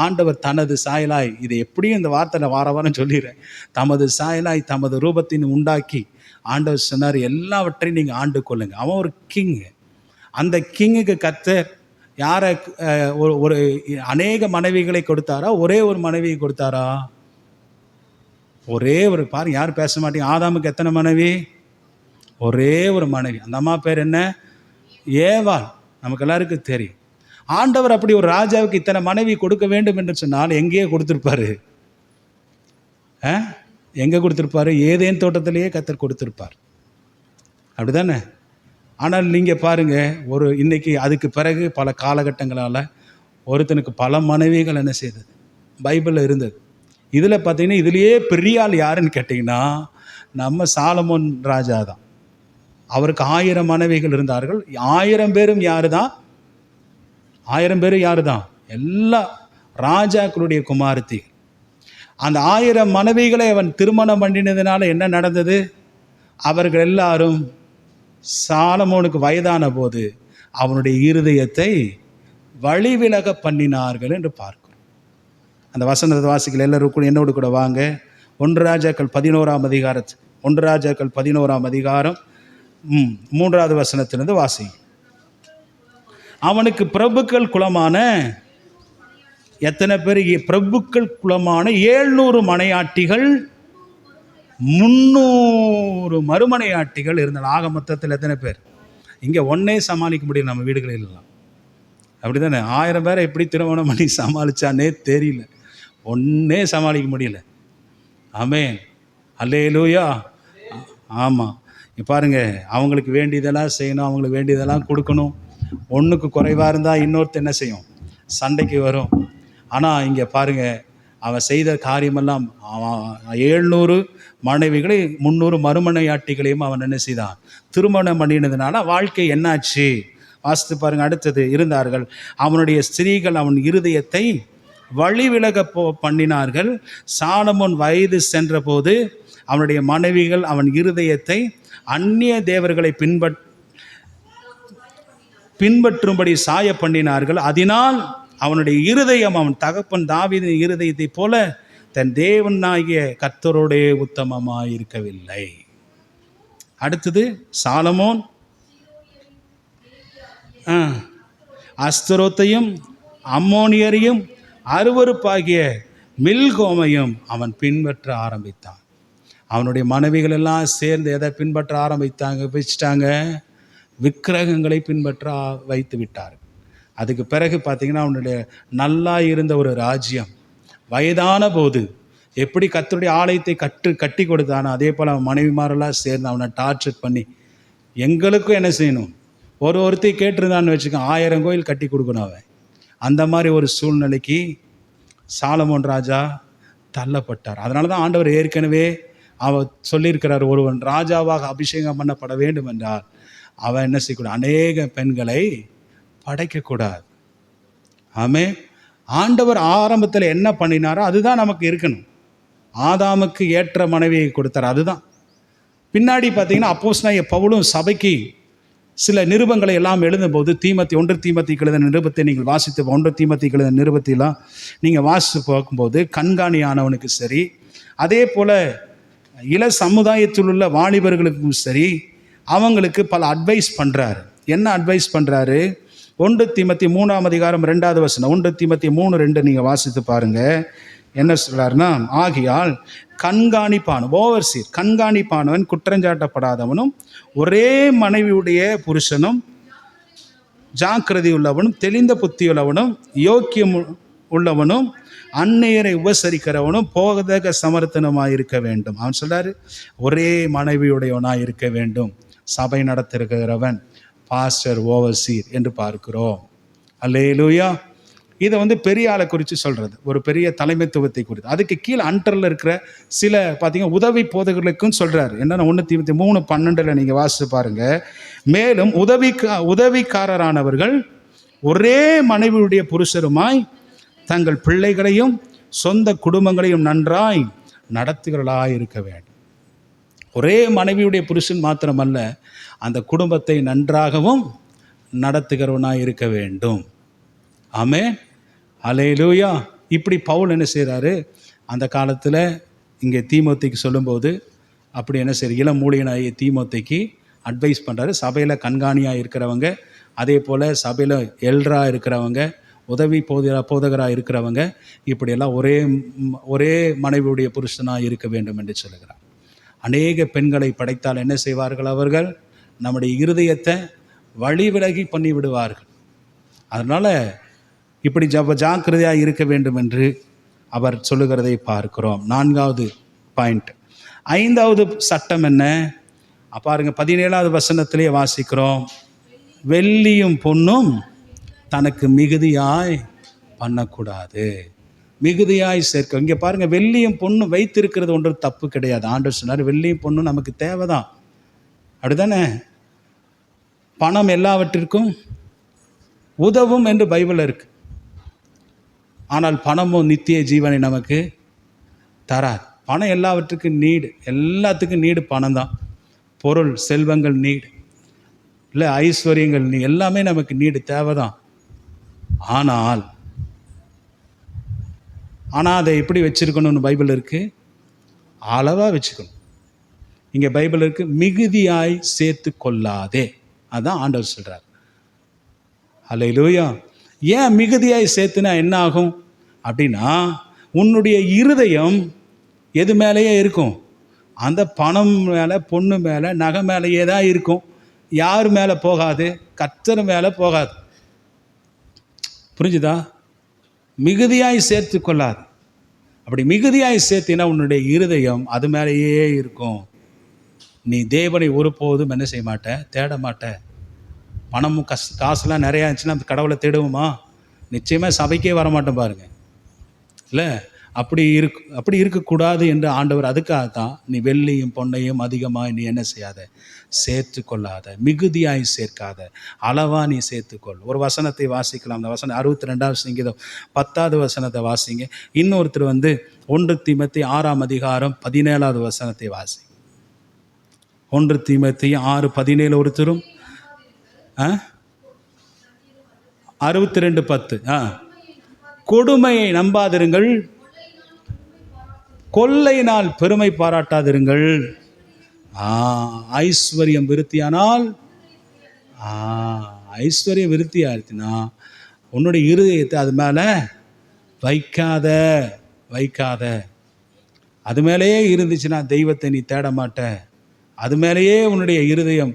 ஆண்டவர் தனது சாயலாய், இது எப்படியும் இந்த வார்த்தை வார வாரம் சொல்லிடுறேன், தமது சாயலாய் தமது ரூபத்தின் உண்டாக்கி ஆண்டவர் சொன்னார், எல்லாவற்றையும் நீங்கள் ஆண்டு கொள்ளுங்க. அவன் ஒரு கிங்கு. அந்த கிங்குக்கு கர்த்தர் யாரை ஒரு அநேக மனைவிகளை கொடுத்தாரா, ஒரே ஒரு மனைவியை கொடுத்தாரா? ஒரே ஒரு, பாருங்க யாரும் பேச மாட்டீங்க. ஆதாமுக்கு எத்தனை மனைவி? ஒரே ஒரு மனைவி. அந்த அம்மா பேர் என்ன? ஏவாள். நமக்கு எல்லாருக்கும் தெரியும். ஆண்டவர் அப்படி ஒரு ராஜாவுக்கு இத்தனை மனைவி கொடுக்க வேண்டும் என்று சொன்னால் எங்கேயே கொடுத்துருப்பாரு. எங்கே கொடுத்துருப்பாரு? ஏதேன் தோட்டத்திலேயே கர்த்தர் கொடுத்துருப்பார். அப்படிதானே? ஆனால் நீங்கள் பாருங்கள், ஒரு இன்னைக்கு அதுக்கு பிறகு பல காலகட்டங்களால் ஒருத்தனுக்கு பல மனைவிகள் என்ன செய்தது பைபிளில் இருந்தது. இதில் பார்த்தீங்கன்னா இதுலேயே பெரிய ஆள் யாருன்னு கேட்டிங்கன்னா நம்ம சாலமோன் ராஜா தான். அவருக்கு 1000 மனைவிகள் இருந்தார்கள். 1000 பேரும் யாரு தான்? 1000 பேரும் யாரு தான்? எல்லா ராஜாக்களுடைய குமாரத்தி. அந்த 1000 மனைவிகளை அவன் திருமணம் பண்ணினதுனால என்ன நடந்தது? அவர்கள் எல்லாரும் சாலமோனுக்கு வயதான போது அவனுடைய இருதயத்தை வழிவிலக பண்ணினார்கள் என்று பார்க்கிறோம். அந்த வசனத்தை வாசிக்கல எல்லாரும் என்னோடு கூட வாங்க. 1 ராஜாக்கள் 11ஆம் அதிகாரம் 1 ராஜாக்கள் 11ஆம் அதிகாரம் 3வது வசனத்திலிருந்து வாசி. அவனுக்கு பிரபுக்கள் குலமான எத்தனை பேர்? பிரபுக்கள் குலமான 700 மனையாட்டிகள், 300 மறுமனையாட்டிகள் இருந்தால் ஆக மொத்தத்தில் எத்தனை பேர்? இங்கே ஒன்னே சமாளிக்க முடியல நம்ம வீடுகளில் எல்லாம். அப்படி தானே? 1000 பேரை எப்படி திருமணம் பண்ணி சமாளித்தானே தெரியல. ஒன்னே சமாளிக்க முடியல. ஆமென், அல்லேலூயா. ஆமாம், பாருங்க, அவங்களுக்கு வேண்டியதெல்லாம் செய்யணும், அவங்களுக்கு வேண்டியதெல்லாம் கொடுக்கணும். ஒன்றுக்கு குறைவாக இருந்தால் இன்னொருத்த என்ன செய்யும்? சண்டைக்கு வரும். ஆனால் இங்கே பாருங்கள், அவன் செய்த காரியமெல்லாம் 700 மனைவிகளை 300 மறுமனையாட்டிகளையும் அவன் என்ன செய்தான்? திருமணம் பண்ணினதுனால வாழ்க்கை என்னாச்சு? வாசித்து பாருங்கள். அடுத்தது இருந்தார்கள் அவனுடைய ஸ்திரீகள் அவன் இருதயத்தை வழிவிலக பண்ணினார்கள். சாலமோன் வயது சென்ற போது அவனுடைய மனைவிகள் அவன் இருதயத்தை அந்நிய தேவர்களை பின்பற்றும்படி சாய பண்ணினார்கள். அதனால் அவனுடைய இருதயம் அவன் தகப்பன் தாவீதின் இருதயத்தை போல தன் தேவனாகிய கர்த்தரோடே உத்தமமாயிருக்கவில்லை. அடுத்தது சாலமோன் அஸ்தரோத்தையும் அம்மோனியரையும் அருவருப்பாகிய மில்கோமையும் அவன் பின்பற்ற ஆரம்பித்தான். அவனுடைய மனைவிகள் எல்லாம் சேர்ந்து எதை பின்பற்ற வச்சிட்டாங்க? விக்கிரகங்களை பின்பற்ற வைத்து விட்டார். அதுக்கு பிறகு பார்த்தீங்கன்னா அவனுடைய நல்லா இருந்த ஒரு ராஜ்யம் வயதான போது எப்படி கர்த்தருடைய ஆலயத்தை கட்டி கொடுத்தானோ அதே போல் அவன் மனைவிமாரெல்லாம் சேர்ந்து அவனை டார்ச்சர் பண்ணி, எங்களுக்கும் என்ன செய்யணும்? ஒருத்தி கேட்டிருந்தான்னு வச்சுக்க 1000 கோயில் கட்டி கொடுக்கணும் அவன். அந்த மாதிரி ஒரு சூழ்நிலைக்கு சாலமோன் ராஜா தள்ளப்பட்டார். அதனால தான் ஆண்டவர் ஏற்கனவே அவர் சொல்லியிருக்கிறார், ஒருவன் ராஜாவாக அபிஷேகம் பண்ணப்பட வேண்டும் என்றால் அவன் என்ன செய்யக்கூடாது? அநேக பெண்களை படைக்கக்கூடாது. ஆமே, ஆண்டவர் ஆரம்பத்தில் என்ன பண்ணினாரோ அதுதான் நமக்கு இருக்கணும். ஆதாமுக்கு ஏற்ற மனைவியை கொடுத்தார், அதுதான். பின்னாடி பார்த்தீங்கன்னா அப்போஸ்தலனாகிய பவுலும் சபைக்கு சில நிருபங்களை எல்லாம் எழுதும்போது 1 தீமோத்தேயுக்கு எழுதின நிருபத்தை நீங்கள் வாசித்து 1 தீமோத்தேயுக்கு எழுதின நிருபத்தையெல்லாம் நீங்கள் வாசித்து பார்க்கும்போது கண்காணியானவனுக்கு சரி, அதே போல் இள சமுதாயத்தில் உள்ள வாலிபர்களுக்கும் சரி, அவங்களுக்கு பல அட்வைஸ் பண்ணுறாரு. என்ன அட்வைஸ் பண்ணுறாரு? 1 தீமோத்தேயு 3ஆம் அதிகாரம் 2வது வசனம். 1 தீமோத்தேயு 3:2 நீங்கள் வாசித்து பாருங்கள். என்ன சொல்கிறாருன்னா, ஆகையால் கண்காணிப்பானவன் குற்றஞ்சாட்டப்படாதவனும் ஒரே மனைவியுடைய புருஷனும் ஜாக்கிரதை உள்ளவனும் தெளிந்த புத்தியுள்ளவனும் யோக்கியம் உள்ளவனும் அந்நியரை உபசரிக்கிறவனும் போதக சமர்த்தனமாக இருக்க வேண்டும். அவன் சொல்றாரு, ஒரே மனைவியுடையவனாக இருக்க வேண்டும். சபை நடத்திருக்கிறவன் பாஸ்டர் ஓவர்சீர் என்று பார்க்கிறோம். அல்லேலூயா. இதை பெரிய ஆளை குறித்து சொல்கிறது, ஒரு பெரிய தலைமைத்துவத்தை குறித்து. அதுக்கு கீழே அண்டரில் இருக்கிற சில பார்த்தீங்கன்னா உதவி போதகர்களுக்கும் சொல்கிறாரு. என்னென்னா 1 தீமோத்தேயு 3:12 நீங்கள் வாசித்து பாருங்கள். மேலும் உதவிக்காரரானவர்கள் ஒரே மனைவியுடைய புருஷருமாய் தங்கள் பிள்ளைகளையும் சொந்த குடும்பங்களையும் நன்றாய் நடத்துகிறவர்களாய் இருக்க வேண்டும். ஒரே மனைவியுடைய புருஷன் மாத்திரமல்ல, அந்த குடும்பத்தை நன்றாகவும் நடத்துகிறவனாக இருக்க வேண்டும். ஆமென், அல்லேலூயா. இப்படி பவுல் என்ன செய்கிறாரு, அந்த காலத்தில் இங்கே தீமோத்தேயுக்கு சொல்லும்போது அப்படி என்ன செய்ய இளம் ஊழியனாகிய தீமோத்தேயுக்கு அட்வைஸ் பண்ணுறாரு. சபையில் கண்காணியாக இருக்கிறவங்க, அதே போல் சபையில் எல்டராக இருக்கிறவங்க, உதவி போதகராக இருக்கிறவங்க, இப்படியெல்லாம் ஒரே மனைவியுடைய புருஷனாக இருக்க வேண்டும் என்று சொல்லுகிறார். அநேக பெண்களை படைத்தால் என்ன செய்வார்கள் அவர்கள்? நம்முடைய இருதயத்தை வழிவிலகி பண்ணி விடுவார்கள். அதனால் இப்படி ஜாக்கிரதையாக இருக்க வேண்டும் என்று அவர் சொல்லுகிறதை பார்க்கிறோம். 4வது பாயிண்ட். 5வது சட்டம் என்ன பாருங்க, 17வது வசனத்திலே வாசிக்கிறோம். வெள்ளியும் பொன்னும் தனக்கு மிகுதியாய் பண்ணக்கூடாது. மிகுதியாய் சேர்க்க. இங்கே பாருங்கள், வெள்ளியும் பொண்ணும் வைத்திருக்கிறது ஒன்று தப்பு கிடையாது. ஆண்டவர் சொன்னார் வெள்ளியும் பொண்ணும் நமக்கு தேவைதான், அப்படிதானே? பணம் எல்லாவற்றிற்கும் உதவும் என்று பைபிளில் இருக்கு. ஆனால் பணமும் நித்திய ஜீவனை நமக்கு தராது. பணம் எல்லாவற்றுக்கும் நீடு, எல்லாத்துக்கும் நீடு பணம் தான். பொருள் செல்வங்கள் நீடு, இல்லை ஐஸ்வர்யங்கள் எல்லாமே நமக்கு நீடு தேவைதான். ஆனால் அதை எப்படி வச்சுருக்கணும்னு பைபிள் இருக்குது, அளவாக வச்சுக்கணும். இங்கே பைபிள் இருக்குது, மிகுதியாய் சேர்த்து கொள்ளாதே. அதுதான் ஆண்டவர் சொல்கிறார். அல்லேலூயா. ஏன் மிகுதியாய் சேர்த்துனா என்ன ஆகும் அப்படின்னா, உன்னுடைய இருதயம் எது மேலேயே இருக்கும்? அந்த பணம் மேலே, பொண்ணு மேலே, நகை மேலேயே தான் இருக்கும். யார் மேலே போகாது? கர்த்தர் மேலே போகாது. புரிஞ்சுதா? மிகுதியாய் சேர்த்து கொள்ளாது. அப்படி மிகுதியாய் சேர்த்தினா உன்னுடைய இருதயம் அது மேலேயே இருக்கும். நீ தேவனை ஒருபோதும் என்ன செய்ய மாட்ட? தேட மாட்ட. பணமும் காசுலாம் நிறையா இருந்துச்சுன்னா அந்த கடவுளை தேடுவோமா? நிச்சயமாக சபைக்கே வரமாட்டோம் பாருங்கள், இல்லை? அப்படி இருக்கக்கூடாது என்று ஆண்டவர் அதுக்காக தான் நீ வெள்ளியும் பொன்னையும் அதிகமாக நீ என்ன செய்யாத? சேர்த்து கொள்ளாத, மிகுதியாய் சேர்க்காத, அளவாக நீ சேர்த்துக்கொள். ஒரு வசனத்தை வாசிக்கலாம். அந்த வசனம் 62வது சங்கீதம் 10வது வசனத்தை வாசிங்க. இன்னொருத்தர் 1 தீமோத்தேயு 6ஆம் அதிகாரம் 17வது வசனத்தை வாசி. 1 தீமோத்தேயு 6:17 ஒருத்தரும் 62:10. கொடுமையை நம்பாதிருங்கள், கொள்ளையினால் பெருமை பாராட்டாதிருங்கள். ஐஸ்வர்யம் விருத்தியானால், ஐஸ்வர்யம் விருத்தியாயிருச்சுன்னா உன்னுடைய இருதயத்தை அது மேலே வைக்காத. அது மேலேயே இருந்துச்சுன்னா தெய்வத்தை நீ தேட மாட்ட. அது மேலேயே உன்னுடைய இருதயம்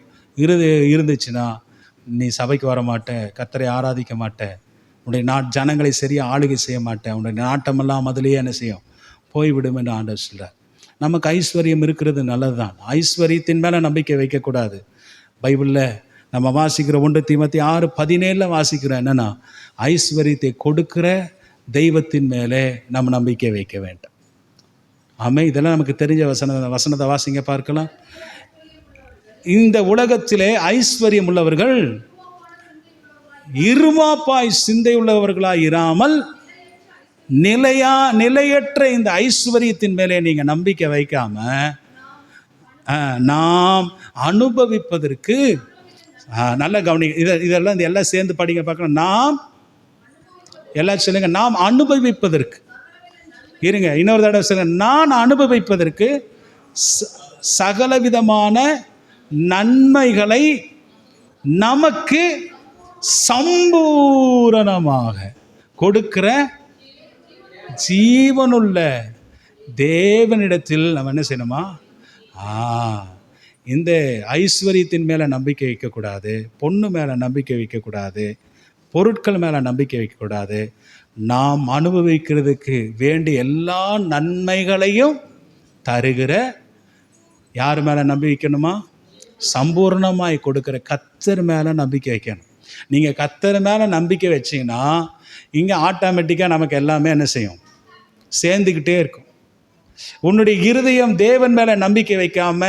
இருந்துச்சுன்னா நீ சபைக்கு வர மாட்ட, கர்த்தரை ஆராதிக்க மாட்ட, உன்னுடைய ஜனங்களை சரியாக ஆளுகை செய்ய மாட்டேன், உன்னுடைய நாட்டமெல்லாம் அதிலேயே என்ன செய்யும்? போய்விடும் என்று ஆண்டவர் சொல்கிறார். நமக்கு ஐஸ்வர்யம் இருக்கிறது நல்லது தான். ஐஸ்வர்யத்தின் மேலே நம்பிக்கை வைக்கக்கூடாது. பைபிளில் நம்ம வாசிக்கிற 1 தீமோத்தேயு 6:17 வாசிக்கிறோம். என்னென்னா, ஐஸ்வர்யத்தை கொடுக்கிற தெய்வத்தின் மேலே நம்ம நம்பிக்கை வைக்க வேண்டும். ஆமே, இதெல்லாம் நமக்கு தெரிஞ்ச வசனத்தை வாசிங்க பார்க்கலாம். இந்த உலகத்திலே ஐஸ்வர்யம் உள்ளவர்கள் இருமாப்பாய் சிந்தை உள்ளவர்களாய் இராமல் நிலையற்ற இந்த ஐஸ்வர்யத்தின் மேலே நீங்க நம்பிக்கை வைக்காம நாம் அனுபவிப்பதற்கு நல்ல கவனி. இதெல்லாம் எல்லாம் சேர்ந்து படிங்க பார்க்கலாம். நாம் எல்லாம் சொல்லுங்க, நாம் அனுபவிப்பதற்கு. இருங்க, இன்னொரு தடவை சொல்லுங்க, நான் அனுபவிப்பதற்கு சகலவிதமான நன்மைகளை நமக்கு சம்பூரணமாக கொடுக்கிற ஜீவனுள்ள தேவனிடத்தில் நம்ம என்ன செய்யணுமா? இந்த ஐஸ்வர்யத்தின் மேலே நம்பிக்கை வைக்கக்கூடாது, பொண்ணு மேலே நம்பிக்கை வைக்கக்கூடாது, பொருட்கள் மேலே நம்பிக்கை வைக்கக்கூடாது. நாம் அனுபவிக்கிறதுக்கு வேண்டிய எல்லா நன்மைகளையும் தருகிற யார் மேலே நம்பிக்கை வைக்கணுமா? சம்பூர்ணமாய் கொடுக்குற கர்த்தர் மேலே நம்பிக்கை வைக்கணும். நீங்கள் கர்த்தர் மேலே நம்பிக்கை வச்சிங்கன்னா இங்கே ஆட்டோமேட்டிக்காக நமக்கு எல்லாமே என்ன செய்யும்? சேர்ந்துக்கிட்டே இருக்கும். உன்னுடைய இருதயம் தேவன் மேலே நம்பிக்கை வைக்காம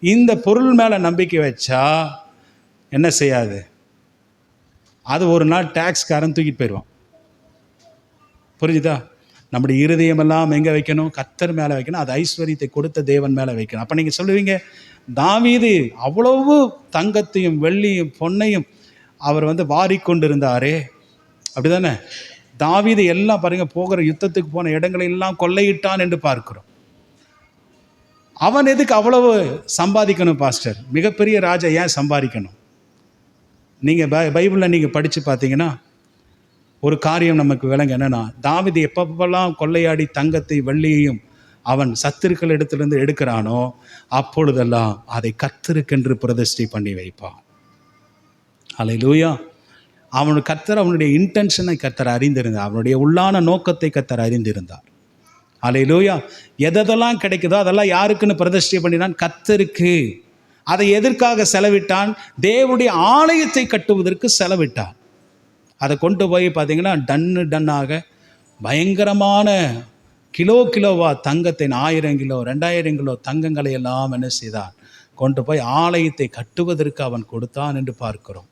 இந்த பொருள் மேலே நம்பிக்கை வச்சா என்ன செய்யாது? அது ஒரு நாள் டேக்ஸ்காரன் தூக்கிட்டு போயிடுவான். புரிஞ்சுதா? நம்முடைய இருதயமெல்லாம் எங்கே வைக்கணும்? கர்த்தர் மேலே வைக்கணும். அது ஐஸ்வர்யத்தை கொடுத்த தேவன் மேலே வைக்கணும். அப்போ நீங்கள் சொல்லுவீங்க, தாவீது அவ்வளவு தங்கத்தையும் வெள்ளியும் பொன்னையும் அவர் வந்து வாரிக்கொண்டிருந்தாரே, அப்படி தானே? தாவீது எல்லாம் பாருங்கள், போகிற யுத்தத்துக்கு போன இடங்களை எல்லாம் கொள்ளையிட்டான் என்று பார்க்கிறோம். அவன் எதுக்கு அவ்வளவு சம்பாதிக்கணும் பாஸ்டர்? மிகப்பெரிய ராஜா ஏன் சம்பாதிக்கணும்? நீங்கள் பைபிளில் நீங்கள் படித்து பார்த்தீங்கன்னா ஒரு காரியம் நமக்கு விளங்க என்னென்னா, தாவீது எப்பப்பெல்லாம் கொள்ளையாடி தங்கத்தை வெள்ளியையும் அவன் சத்துருக்கள் இடத்திலிருந்து எடுக்கிறானோ அப்பொழுதெல்லாம் அதை கர்த்தருக்கென்று பிரதிஷ்டை பண்ணி வைப்பான். அல்லேலூயா. கர்த்தர் அவனுடைய இன்டென்ஷனை கர்த்தர் அறிந்திருந்தார், அவனுடைய உள்ளான நோக்கத்தை கர்த்தர் அறிந்திருந்தார். அல்லேலூயா. எதெல்லாம் கிடைக்குதோ அதெல்லாம் யாருக்குன்னு பிரதிஷ்டை பண்ணினான்? கர்த்தருக்கு. அதை எதற்காக செலவிட்டான்? தேவனுடைய ஆலயத்தை கட்டுவதற்கு செலவிட்டான். அதை கொண்டு போய் பார்த்தீங்கன்னா டன்னாக பயங்கரமான கிலோவா தங்கத்தை 1000 கிலோ 2000 கிலோ தங்கங்களை எல்லாம் என்ன செய்தான்? கொண்டு போய் ஆலயத்தை கட்டுவதற்கு அவன் கொடுத்தான் என்று பார்க்கிறோம்.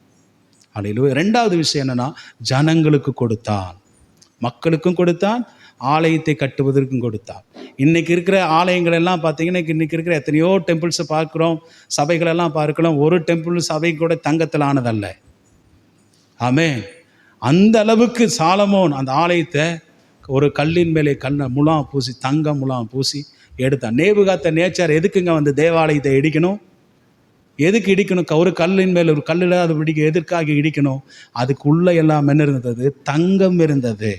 அல்லேலூயா. 2வது விஷயம் என்னன்னா, ஜனங்களுக்கு கொடுத்தான், மக்களுக்கும் கொடுத்தான், ஆலயத்தை கட்டுவதற்கும் கொடுத்தான். இன்றைக்கி இருக்கிற ஆலயங்கள் எல்லாம் பார்த்தீங்கன்னா, இன்றைக்கி இருக்கிற எத்தனையோ டெம்பிள்ஸை பார்க்குறோம், சபைகளெல்லாம் பார்க்கலாம். ஒரு டெம்பிள் சபை கூட தங்கத்தில் ஆனதல்ல. ஆமென். அந்த அளவுக்கு சாலமோன் அந்த ஆலயத்தை ஒரு கல்லின் மேலே முலாம் பூசி, தங்க முலாம் பூசி எடுத்தான். நேபுகாத்நேச்சார் எதுக்குங்க வந்து தேவாலயத்தை இடிக்கணும்? எதுக்கு இடிக்கணும்? ஒரு கல்லின் மேலே ஒரு கல்லில் அது எதற்காக இடிக்கணும்? அதுக்குள்ளே எல்லாம் என்ன இருந்தது? தங்கம் இருந்தது.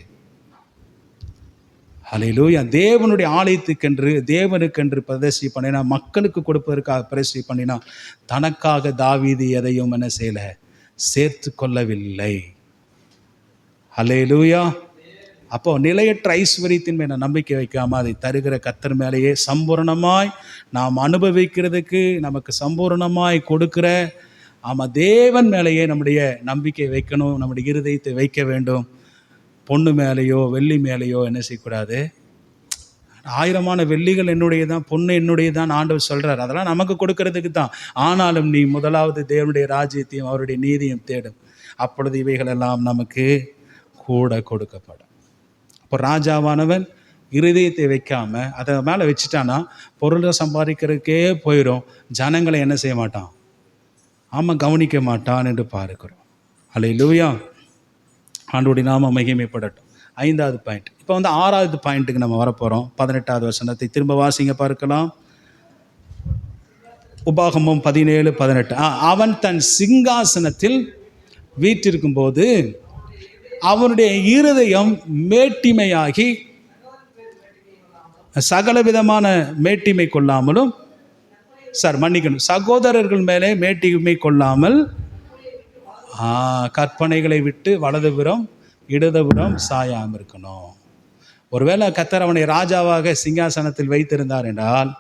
அல்லேலூயா. தேவனுடைய ஆலயத்துக்கென்று தேவனுக்கென்று பிரதிஷ்டை பண்ணினா, மக்களுக்கு கொடுப்பதற்காக பிரதிஷ்டை பண்ணினா, தனக்காக தாவீது எதையும் என்ன செய்யல? சேர்த்து கொள்ளவில்லை. அல்லேலூயா. அப்போ நிலையற்ற ஐஸ்வர்யத்தின் மேலே நம்பிக்கை வைக்காமல் அதை தருகிற கர்த்தர் மேலேயே சம்பூர்ணமாய் நாம் அனுபவிக்கிறதுக்கு நமக்கு சம்பூர்ணமாய் கொடுக்கிற தேவன் மேலேயே நம்முடைய நம்பிக்கை வைக்கணும், நம்முடைய இருதயத்தை வைக்க வேண்டும். பொண்ணு மேலேயோ வெள்ளி மேலேயோ என்ன செய்யக்கூடாது? 1000 வெள்ளிகள் என்னுடைய தான், பொண்ணு என்னுடைய தான் ஆண்டவர் சொல்கிறார். அதெல்லாம் நமக்கு கொடுக்கறதுக்கு தான். ஆனாலும் நீ முதலாவது தேவனுடைய ராஜ்யத்தையும் அவருடைய நீதியும் தேடும், அப்பொழுது இவைகளெல்லாம் நமக்கு கூட கொடுக்கப்படும். அப்போ ராஜாவானவன் இருதயத்தை வைக்காமல் அதை மேலே வச்சுட்டானா பொருளை சம்பாதிக்கிறதுக்கே போயிடும், ஜனங்களை என்ன செய்ய மாட்டான்? கவனிக்க மாட்டான் என்று பார்க்கிறோம். அல்லேலூயா. ஆண்டவருடைய நாம மகிமைப்படட்டும். 5வது பாயிண்ட். இப்போ 6வது பாயிண்ட்டுக்கு நம்ம வரப்போகிறோம். 18வது வசனத்தை திரும்ப வாசிங்க பார்க்கலாம். உபாகமம் 17:18. அவன் தன் சிங்காசனத்தில் வீற்றிருக்கும் போது அவனுடைய இருதயம் மேட்டிமையாகி சகலவிதமான மேட்டிமை கொள்ளாமலும் சகோதரர்கள் மேலே மேட்டிமை கொள்ளாமல் கற்பனைகளை விட்டு வலதுபுறம் இடதுபுறம் சாயாமல் இருக்கணும். ஒருவேளை கர்த்தர் அவனை ராஜாவாக சிங்காசனத்தில் வைத்திருந்தார் என்றால்,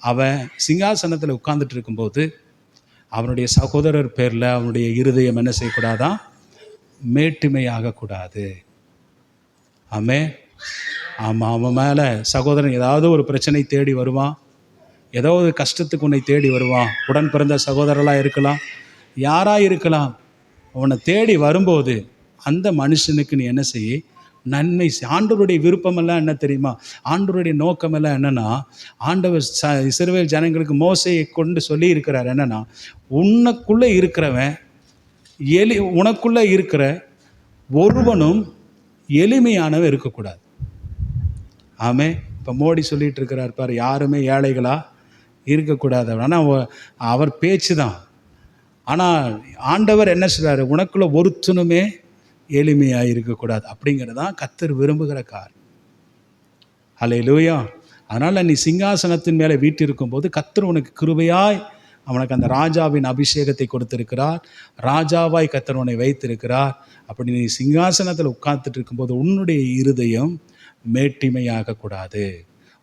அவன் சிங்காசனத்தில் உட்கார்ந்துட்டு இருக்கும்போது அவனுடைய சகோதரர் பேரில் அவனுடைய இருதயம் என்ன செய்யக்கூடாதான்? மேட்டிமையாகக்கூடாது. அவன் மேலே சகோதரன் ஏதாவது ஒரு பிரச்சனை தேடி வருவான், ஏதோ ஒரு கஷ்டத்துக்கு உன்னை தேடி வருவான். உடன் பிறந்த சகோதரர்களாக இருக்கலாம், யாராக இருக்கலாம். அவனை தேடி வரும்போது அந்த மனுஷனுக்கு நீ என்ன செய்ய? நன்மை. ஆண்டவருடைய விருப்பமெல்லாம் என்ன தெரியுமா? ஆண்டவருடைய நோக்கமெல்லாம் என்னென்னா, ஆண்டவர் இஸ்ரவேல் ஜனங்களுக்கு மோசையை கொண்டு சொல்லி இருக்கிறார் என்னென்னா, உனக்குள்ளே இருக்கிறவன் உனக்குள்ளே இருக்கிற ஒருவனும் எளிமையானவன் இருக்கக்கூடாது. இப்போ மோடி சொல்லிகிட்டு இருக்கிறார் பார், யாருமே ஏழைகளாக இருக்கக்கூடாது. ஆனால் அவர் பேச்சு தான். ஆனால் ஆண்டவர் என்ன சொல்கிறார்? உனக்குள்ளே ஒருத்தனுமே எளிமையாக இருக்கக்கூடாது. அப்படிங்கிறது தான் கர்த்தர் விரும்புகிற காரியம். அல்லேலூயா. அதனால் நீ சிங்காசனத்தின் மேலே வீட்டிருக்கும்போது கர்த்தர் உனக்கு கிருபையாய் அவனுக்கு அந்த ராஜாவின் அபிஷேகத்தை கொடுத்திருக்கிறார். ராஜாவாய் கர்த்தர் உன்னை வைத்திருக்கிறார். அப்படி நீ சிங்காசனத்தில் உட்கார்ந்துட்டு இருக்கும்போது உன்னுடைய இருதயம் மேட்டிமையாகக்கூடாது.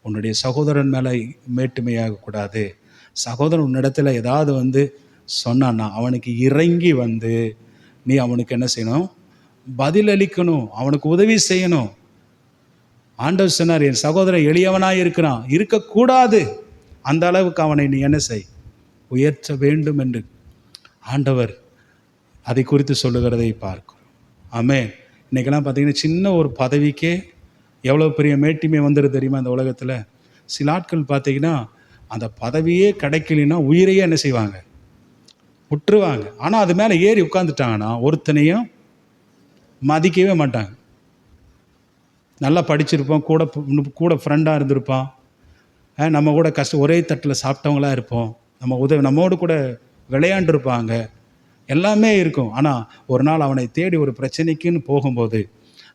உன்னுடைய சகோதரன் மேலே மேட்டிமையாகக்கூடாது. சகோதரன் உன்னிடத்தில் ஏதாவது சொன்னான்னா அவனுக்கு இறங்கி நீ அவனுக்கு என்ன செய்யணும்? பதிலளிக்கணும், அவனுக்கு உதவி செய்யணும். ஆண்டவர் சொன்னார், என் சகோதரன் எளியவனாக இருக்கிறான், இருக்கக்கூடாது, அந்த அளவுக்கு அவனை நீ என்ன செய்? உயர்த்த வேண்டும் என்று ஆண்டவர் அதை குறித்து சொல்லுகிறதை பார்க்கிறோம். இன்றைக்கெல்லாம் பார்த்தீங்கன்னா சின்ன ஒரு பதவிக்கே எவ்வளோ பெரிய மேட்டிமை வந்துடுது தெரியுமா? அந்த உலகத்தில் சில ஆட்கள் பார்த்தீங்கன்னா அந்த பதவியே கிடைக்கலன்னா உயிரையே என்ன செய்வாங்க? விட்டுருவாங்க. ஆனால் அது மேலே ஏறி உட்காந்துட்டாங்கன்னா ஒருத்தனையும் மதிக்கவே மாட்டாங்க. நல்லா படிச்சிருப்போம், கூட கூட ஃப்ரெண்டாக இருந்திருப்பான், நம்ம கூட ஒரே தட்டில் சாப்பிட்டவங்களாக இருப்போம், நம்மோடு கூட விளையாண்டுருப்பாங்க, எல்லாமே இருக்கும். ஆனால் ஒரு நாள் அவனை தேடி ஒரு பிரச்சனைக்குன்னு போகும்போது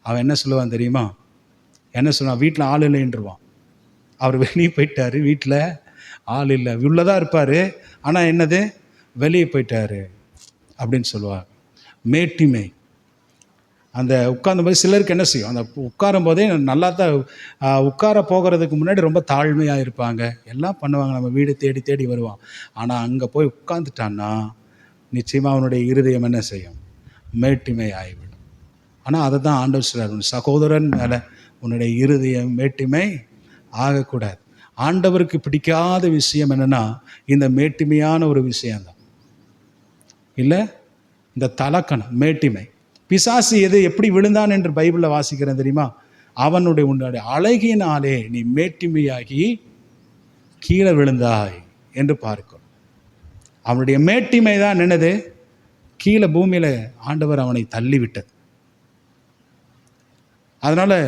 அவன் என்ன சொல்லுவான் தெரியுமா? என்ன சொல்லுவான்? வீட்டில் ஆள் இல்லைன்றுவான். அவர் வெளியே போயிட்டாரு, வீட்டில் ஆள் இல்லை. உள்ளதான் இருப்பார், ஆனால் என்னது, வெளியே போயிட்டாரு அப்படின்னு சொல்லுவார். மேட்டிமை. அந்த உட்கார்ந்த போது சிலருக்கு என்ன செய்யும், அந்த உட்காரும் போதே நல்லா தான் உட்கார போகிறதுக்கு முன்னாடி ரொம்ப தாழ்மையாக இருப்பாங்க, எல்லாம் பண்ணுவாங்க, நம்ம வீடு தேடி தேடி வருவான். ஆனால் அங்கே போய் உட்காந்துட்டான்னா நிச்சயமாக அவனுடைய இருதயம் என்ன செய்யும்? மேட்டிமை ஆகிவிடும். ஆனால் அதை தான் ஆண்டவர் சொல்றார், உன் சகோதரன் மேலே உன்னுடைய இருதயம் மேட்டிமை ஆகக்கூடாது. ஆண்டவருக்கு பிடிக்காத விஷயம் என்னென்னா இந்த மேட்டிமையான ஒரு விஷயம்தான் இல்லை, இந்த தலக்கணம், மேட்டிமை. பிசாசு எப்படி விழுந்தான் என்று பைபிளில் வாசிக்கிறேன் தெரியுமா? உன்னுடைய அழகினாலே நீ மேட்டிமையாகி கீழே விழுந்தாய் என்று பார்க்கிறோம். அவனுடைய மேட்டிமை தான் என்னது? கீழே பூமியில் ஆண்டவர் அவனை தள்ளிவிட்டது. அதனால்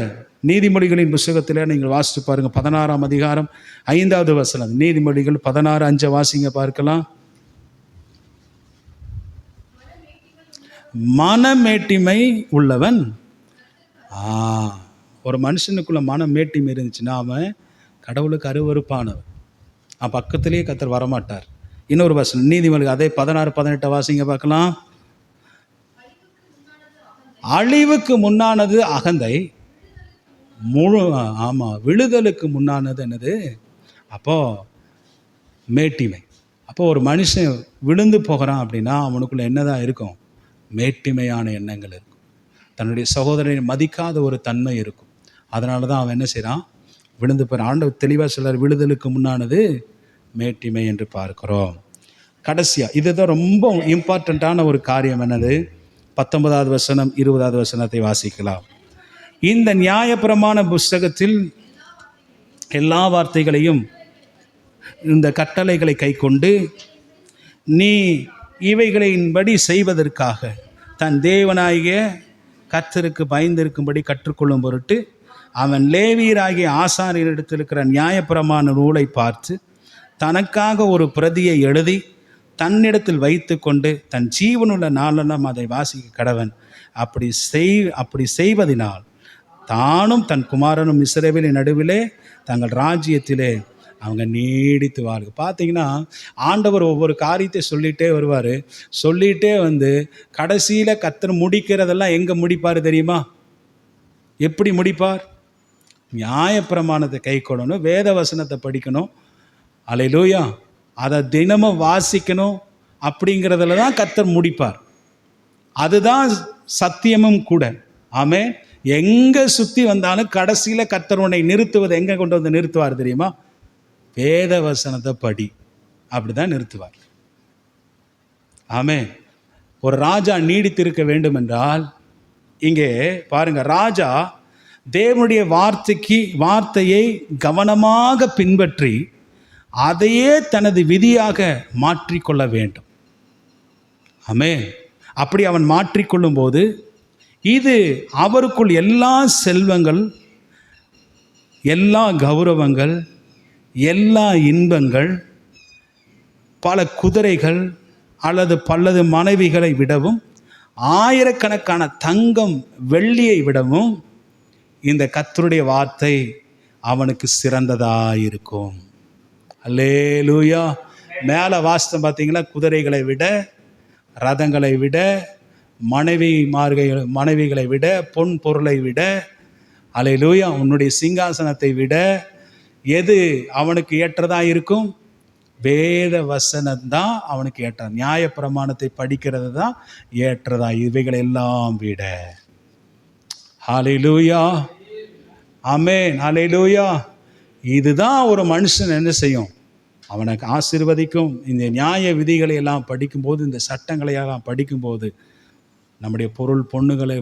நீதிமொழிகளின் புத்தகத்தில் நீங்கள் வாசித்து பாருங்கள், 16ஆம் அதிகாரம் 5வது வசனம். நீதிமொழிகள் 16:5 வாசிங்க பார்க்கலாம். மனமேட்டிமை உள்ளவன், ஒரு மனுஷனுக்குள்ள மனமேட்டிமை இருந்துச்சுன்னா அவன் கடவுளுக்கு அருவருப்பானவன், பக்கத்திலேயே கர்த்தர் வரமாட்டார். இன்னொரு வசனம் நீதிமொழி அதே 16-18 வாசிங்க பார்க்கலாம். அழிவுக்கு முன்னானது அகந்தை, விழுதலுக்கு முன்னானது என்னது? அப்போ மேட்டிமை. அப்போ ஒரு மனுஷன் விழுந்து போகிறான் அப்படின்னா அவனுக்குள்ள என்னதான் இருக்கும்? மேட்டிமையான எண்ணங்கள் இருக்கும். தன்னுடைய சகோதரனை மதிக்காத ஒரு தன்மை இருக்கும். அதனால தான் அவன் என்ன செய்கிறான்? விழுந்து போகிறான். ஆண்டவர் தெளிவாக சொல்றார், விழுதலுக்கு முன்னானது மேட்டிமை என்று பார்க்கிறோம். கடைசியாக இதுதான் ரொம்ப இம்பார்ட்டண்ட்டான ஒரு காரியம். என்னது? 19வது வசனம் 20வது வசனத்தை வாசிக்கலாம். இந்த நியாயப்பிரமாண புஸ்தகத்தில் எல்லா வார்த்தைகளையும் இந்த கட்டளைகளை கை கொண்டு நீ இவைகளின்படி செய்வதற்காக தன் தேவனாகிய கர்த்தருக்கு பயந்திருக்கும்படி கற்றுக்கொள்ளும் பொருட்டு அவன் லேவியராகிய ஆசாரியரிடத்தில் இருக்கிற நியாயப்பிரமாண நூலை பார்த்து தனக்காக ஒரு பிரதியை எழுதி தன்னிடத்தில் வைத்து கொண்டு தன் ஜீவனுள்ள நாளெல்லாம் அதை வாசிக்க கடவன். அப்படி செய்வதனால் தானும் தன் குமாரனும் இஸ்ரவேலின் நடுவிலே தங்கள் ராஜ்யத்திலே அவங்க நீடித்து வாழ்க. பார்த்தீங்கன்னா ஆண்டவர் ஒவ்வொரு காரியத்தை சொல்லிகிட்டே வருவார். சொல்லிகிட்டே வந்து கடைசியில் கர்த்தர் முடிக்கிறதெல்லாம் எங்கே முடிப்பார் தெரியுமா? எப்படி முடிப்பார்? நியாயப்பிரமாணத்தை கை கொள்ளணும், வேத வசனத்தை படிக்கணும், அல்லேலூயா, அதை தினமும் வாசிக்கணும், அப்படிங்கிறதுல தான் கர்த்தர் முடிப்பார். அதுதான் சத்தியமும் கூட. ஆமென். எங்கே சுற்றி வந்தாலும் கடைசியில் கர்த்தர் உன்னை நிறுத்துவதை எங்கே கொண்டு வந்து நிறுத்துவார் தெரியுமா? வேத வசனத்தை படி, அப்படிதான் நிறுத்துவார். ஆமென். ஒரு ராஜா நீடித்திருக்க வேண்டும் என்றால் இங்கே பாருங்க, ராஜா தேவனுடைய வார்த்தையை கவனமாக பின்பற்றி அதையே தனது விதியாக மாற்றிக்கொள்ள வேண்டும். ஆமென். அப்படி அவன் மாற்றிக்கொள்ளும் போது இது அவருக்குள் எல்லா செல்வங்கள், எல்லா கௌரவங்கள், எல்லா இன்பங்கள், பல குதிரைகள் அல்லது பல்லது மனைவிகளை விடவும் ஆயிரக்கணக்கான தங்கம் வெள்ளியை விடவும் இந்த கர்த்தருடைய வார்த்தை அவனுக்கு சிறந்ததாயிருக்கும். அல்லேலூயா. மேலே வாஸ்தம் பார்த்தீங்களா? குதிரைகளை விட, ரதங்களை விட, மனைவிகளை விட, பொன் பொருளை விட, அல்லேலூயா, உன்னுடைய சிங்காசனத்தை விட எது அவனுக்கு ஏற்றதாக இருக்கும்? வேத வசனம்தான் அவனுக்கு ஏற்ற. நியாயப்பிரமாணத்தை படிக்கிறது தான் ஏற்றதா இவைகள் எல்லாம் விட. ஹல்லேலூயா, ஆமென், ஹல்லேலூயா. இதுதான் ஒரு மனுஷன் என்ன செய்யும்? அவனுக்கு ஆசீர்வதிக்கும். இந்த நியாய விதிகளை எல்லாம் படிக்கும்போது, இந்த சட்டங்களை எல்லாம் படிக்கும்போது நம்முடைய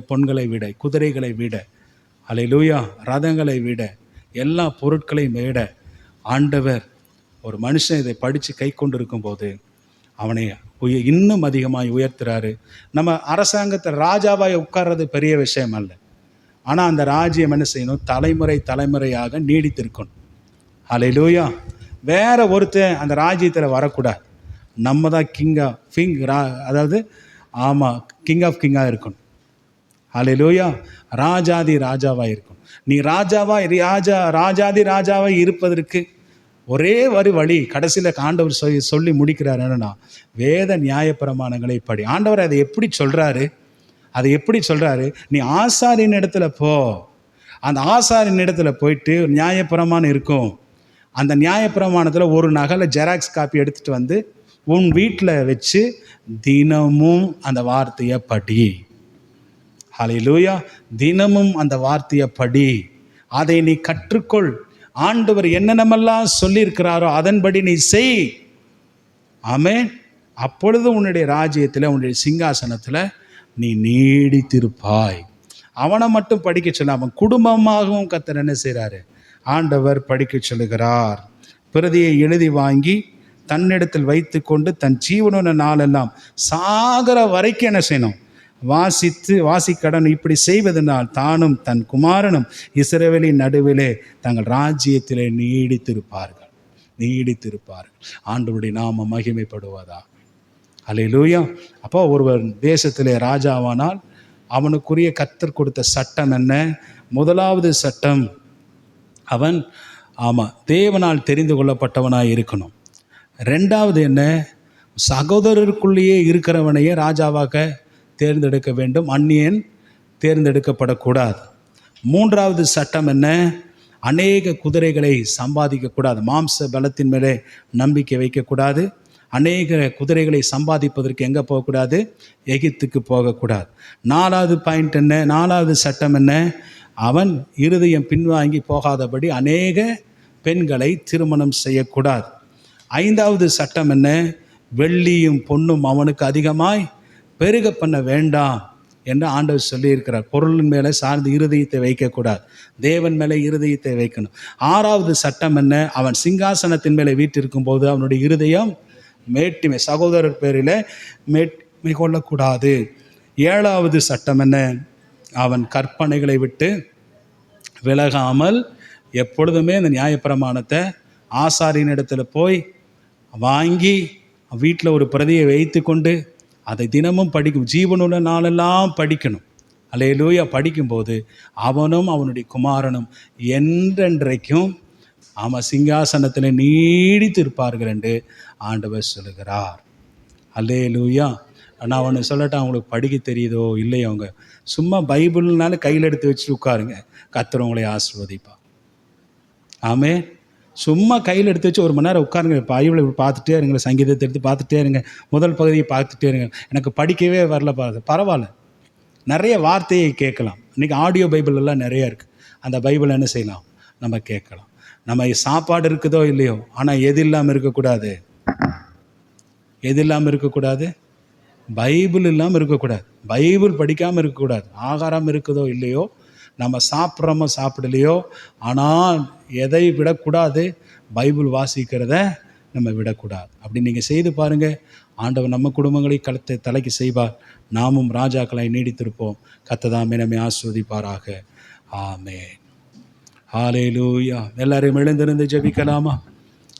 பொன்களை விட, குதிரைகளை விட, ஹல்லேலூயா, ரதங்களை விட, எல்லா பொருட்களையும் விட ஆண்டவர் ஒரு மனுஷன் இதை படித்து கை கொண்டு இருக்கும்போது அவனை இன்னும் அதிகமாய் உயர்த்துறாரு. நம்ம அரசாங்கத்தை ராஜாவாய் உட்கார்றது பெரிய விஷயம் அல்ல. ஆனால் அந்த ராஜ்யம் என்ன செய்யணும்? தலைமுறை தலைமுறையாக நீடித்திருக்கணும். ஹல்லேலூயா. வேற ஒருத்தன் அந்த ராஜ்யத்தில் வரக்கூடாது. நம்ம தான் அதாவது ஆமாம், கிங் ஆஃப் கிங்காக இருக்கணும். ஹல்லேலூயா. ராஜாதி ராஜாவாக இருக்கணும். நீ ராஜாதி ராஜாவாக இருப்பதற்கு ஒரே வழி கடைசியில் ஆண்டவர் சொல்லி முடிக்கிறார். என்னன்னா, வேத நியாயப்பிரமாணங்களை படி. ஆண்டவர் அதை எப்படி சொல்கிறாரு? நீ ஆசாரின் இடத்துல போ. அந்த ஆசாரின் இடத்துல போயிட்டு நியாயப்பிரமாணம் இருக்கும். அந்த நியாயப்பிரமாணத்தில் ஒரு நகலை ஜெராக்ஸ் காப்பி எடுத்துகிட்டு வந்து உன் வீட்டில் வச்சு தினமும் அந்த வார்த்தையை படி. ஹல்லேலூயா. தினமும் அந்த வார்த்தையை படி. அதை நீ கற்றுக்கொள். ஆண்டவர் என்னென்னமெல்லாம் சொல்லியிருக்கிறாரோ அதன்படி நீ செய். ஆமென். அப்பொழுது உன்னுடைய ராஜ்யத்தில், உன்னுடைய சிங்காசனத்தில் நீ நீடித்திருப்பாய். அவனை மட்டும் படிக்க சொல்ல, அவன் குடும்பமாகவும் கர்த்தர் என்ன செய்கிறாரு? ஆண்டவர் படிக்க சொல்லுகிறார். பிரதியை எழுதி வாங்கி தன்னிடத்தில் வைத்து கொண்டு தன் ஜீவனுள்ள நாளெல்லாம் சாகர வரைக்கும் என்ன செய்யணும்? வாசிக்கடன். இப்படி செய்வதனால் தானும் தன் குமாரனும் இஸ்ரவேலின் நடுவிலே தங்கள் ராஜ்யத்திலே நீடித்திருப்பார்கள். ஆண்டவருடைய நாம மகிமைப்படுவதா. ஹல்லேலூயா. அப்போ ஒருவர் தேசத்திலே ராஜாவானால் அவனுக்குரிய கர்த்தர் கொடுத்த சட்டம் என்ன? முதலாவது சட்டம், அவன் தேவனால் தெரிந்து கொள்ளப்பட்டவனாய் இருக்கணும். ரெண்டாவது என்ன? சகோதரருக்குள்ளேயே இருக்கிறவனையே ராஜாவாக தேர்ந்தெடுக்க வேண்டும். அந்நியன் தேர்ந்தெடுக்கப்படக்கூடாது. மூன்றாவது சட்டம் என்ன? அநேக குதிரைகளை சம்பாதிக்கக்கூடாது. மாம்ச பலத்தின் மேலே நம்பிக்கை வைக்கக்கூடாது. அநேக குதிரைகளை சம்பாதிப்பதற்கு எங்கே போகக்கூடாது? எகிப்துக்கு போகக்கூடாது. நாலாவது சட்டம் என்ன? அவன் இருதயம் பின்வாங்கி போகாதபடி அநேக பெண்களை திருமணம் செய்யக்கூடாது. ஐந்தாவது சட்டம் என்ன? வெள்ளியும் பொன்னும் அவனுக்கு அதிகமாய் பெருக பண்ண வேண்டாம் என்று ஆண்டவர் சொல்லியிருக்கிறார். பொருளின் மேலே சார்ந்து இருதயத்தை வைக்கக்கூடாது. தேவன் மேலே இருதயத்தை வைக்கணும். ஆறாவது சட்டம் என்ன? அவன் சிங்காசனத்தின் மேலே வீட்டிருக்கும் போது அவனுடைய இருதயம் மேட்டிமை, சகோதரர் பேரில் மேட்டிமை கொள்ளக்கூடாது. ஏழாவது சட்டம் என்ன? அவன் கற்பனைகளை விட்டு விலகாமல் எப்பொழுதுமே இந்த நியாயப்பிரமாணத்தை ஆசாரியின் இடத்துல போய் வாங்கி வீட்டில் ஒரு பிரதியை வைத்து கொண்டு அதை தினமும் படிக்கும். ஜீவனுள்ள நாளெல்லாம் படிக்கணும். அல்லேலூயா. படிக்கும்போது அவனும் அவனுடைய குமாரனும் என்றென்றைக்கும் சிங்காசனத்தில் நீடித்து இருப்பார்கள் என்று ஆண்டவர் சொல்லுகிறார். அல்லேலூயா. நான் ஒன்று சொல்லட்டேன், அவங்களுக்கு படிக்க தெரியுதோ இல்லையோ, அவங்க சும்மா பைபிள்னால கையில் எடுத்து வச்சுட்டு உட்காருங்க, கர்த்தர் உங்களை ஆசீர்வதிப்பா. ஆமே. சும்மா கையில் எடுத்து வச்சு 1 மணி நேரம் உட்காருங்க. பைபிளை பார்த்துட்டே இருங்க, சங்கீதத்தை எடுத்து பார்த்துட்டே இருங்க, முதல் பகுதியை பார்த்துட்டே இருங்க. எனக்கு படிக்கவே வரல, பரவாயில்ல, நிறைய வார்த்தையை கேட்கலாம். இன்றைக்கி ஆடியோ பைபிள் எல்லாம் நிறையா இருக்குது. அந்த பைபிள் என்ன செய்யலாம்? நம்ம கேட்கலாம். நம்ம சாப்பாடு இருக்குதோ இல்லையோ, ஆனால் எது இல்லாமல் இருக்கக்கூடாது? பைபிள் இல்லாமல் இருக்கக்கூடாது. பைபிள் படிக்காமல் இருக்கக்கூடாது. ஆகாரம் இருக்குதோ இல்லையோ, நம்ம சாப்பிட்றோமோ சாப்பிடலையோ, ஆனால் எதை விடக்கூடாது? பைபிள் வாசிக்கிறத நம்ம விடக்கூடாது. அப்படி நீங்கள் செய்து பாருங்கள். ஆண்டவர் நம்ம குடும்பங்களை தலைக்கு செய்வார். நாமும் ராஜாக்களாய் நீடித்திருப்போம். கர்த்தர் நம்மை ஆசீர்வதிப்பாராக. ஆமென். ஹல்லேலூயா. எல்லாரும் எழுந்திருந்து ஜெபிக்கலாமா?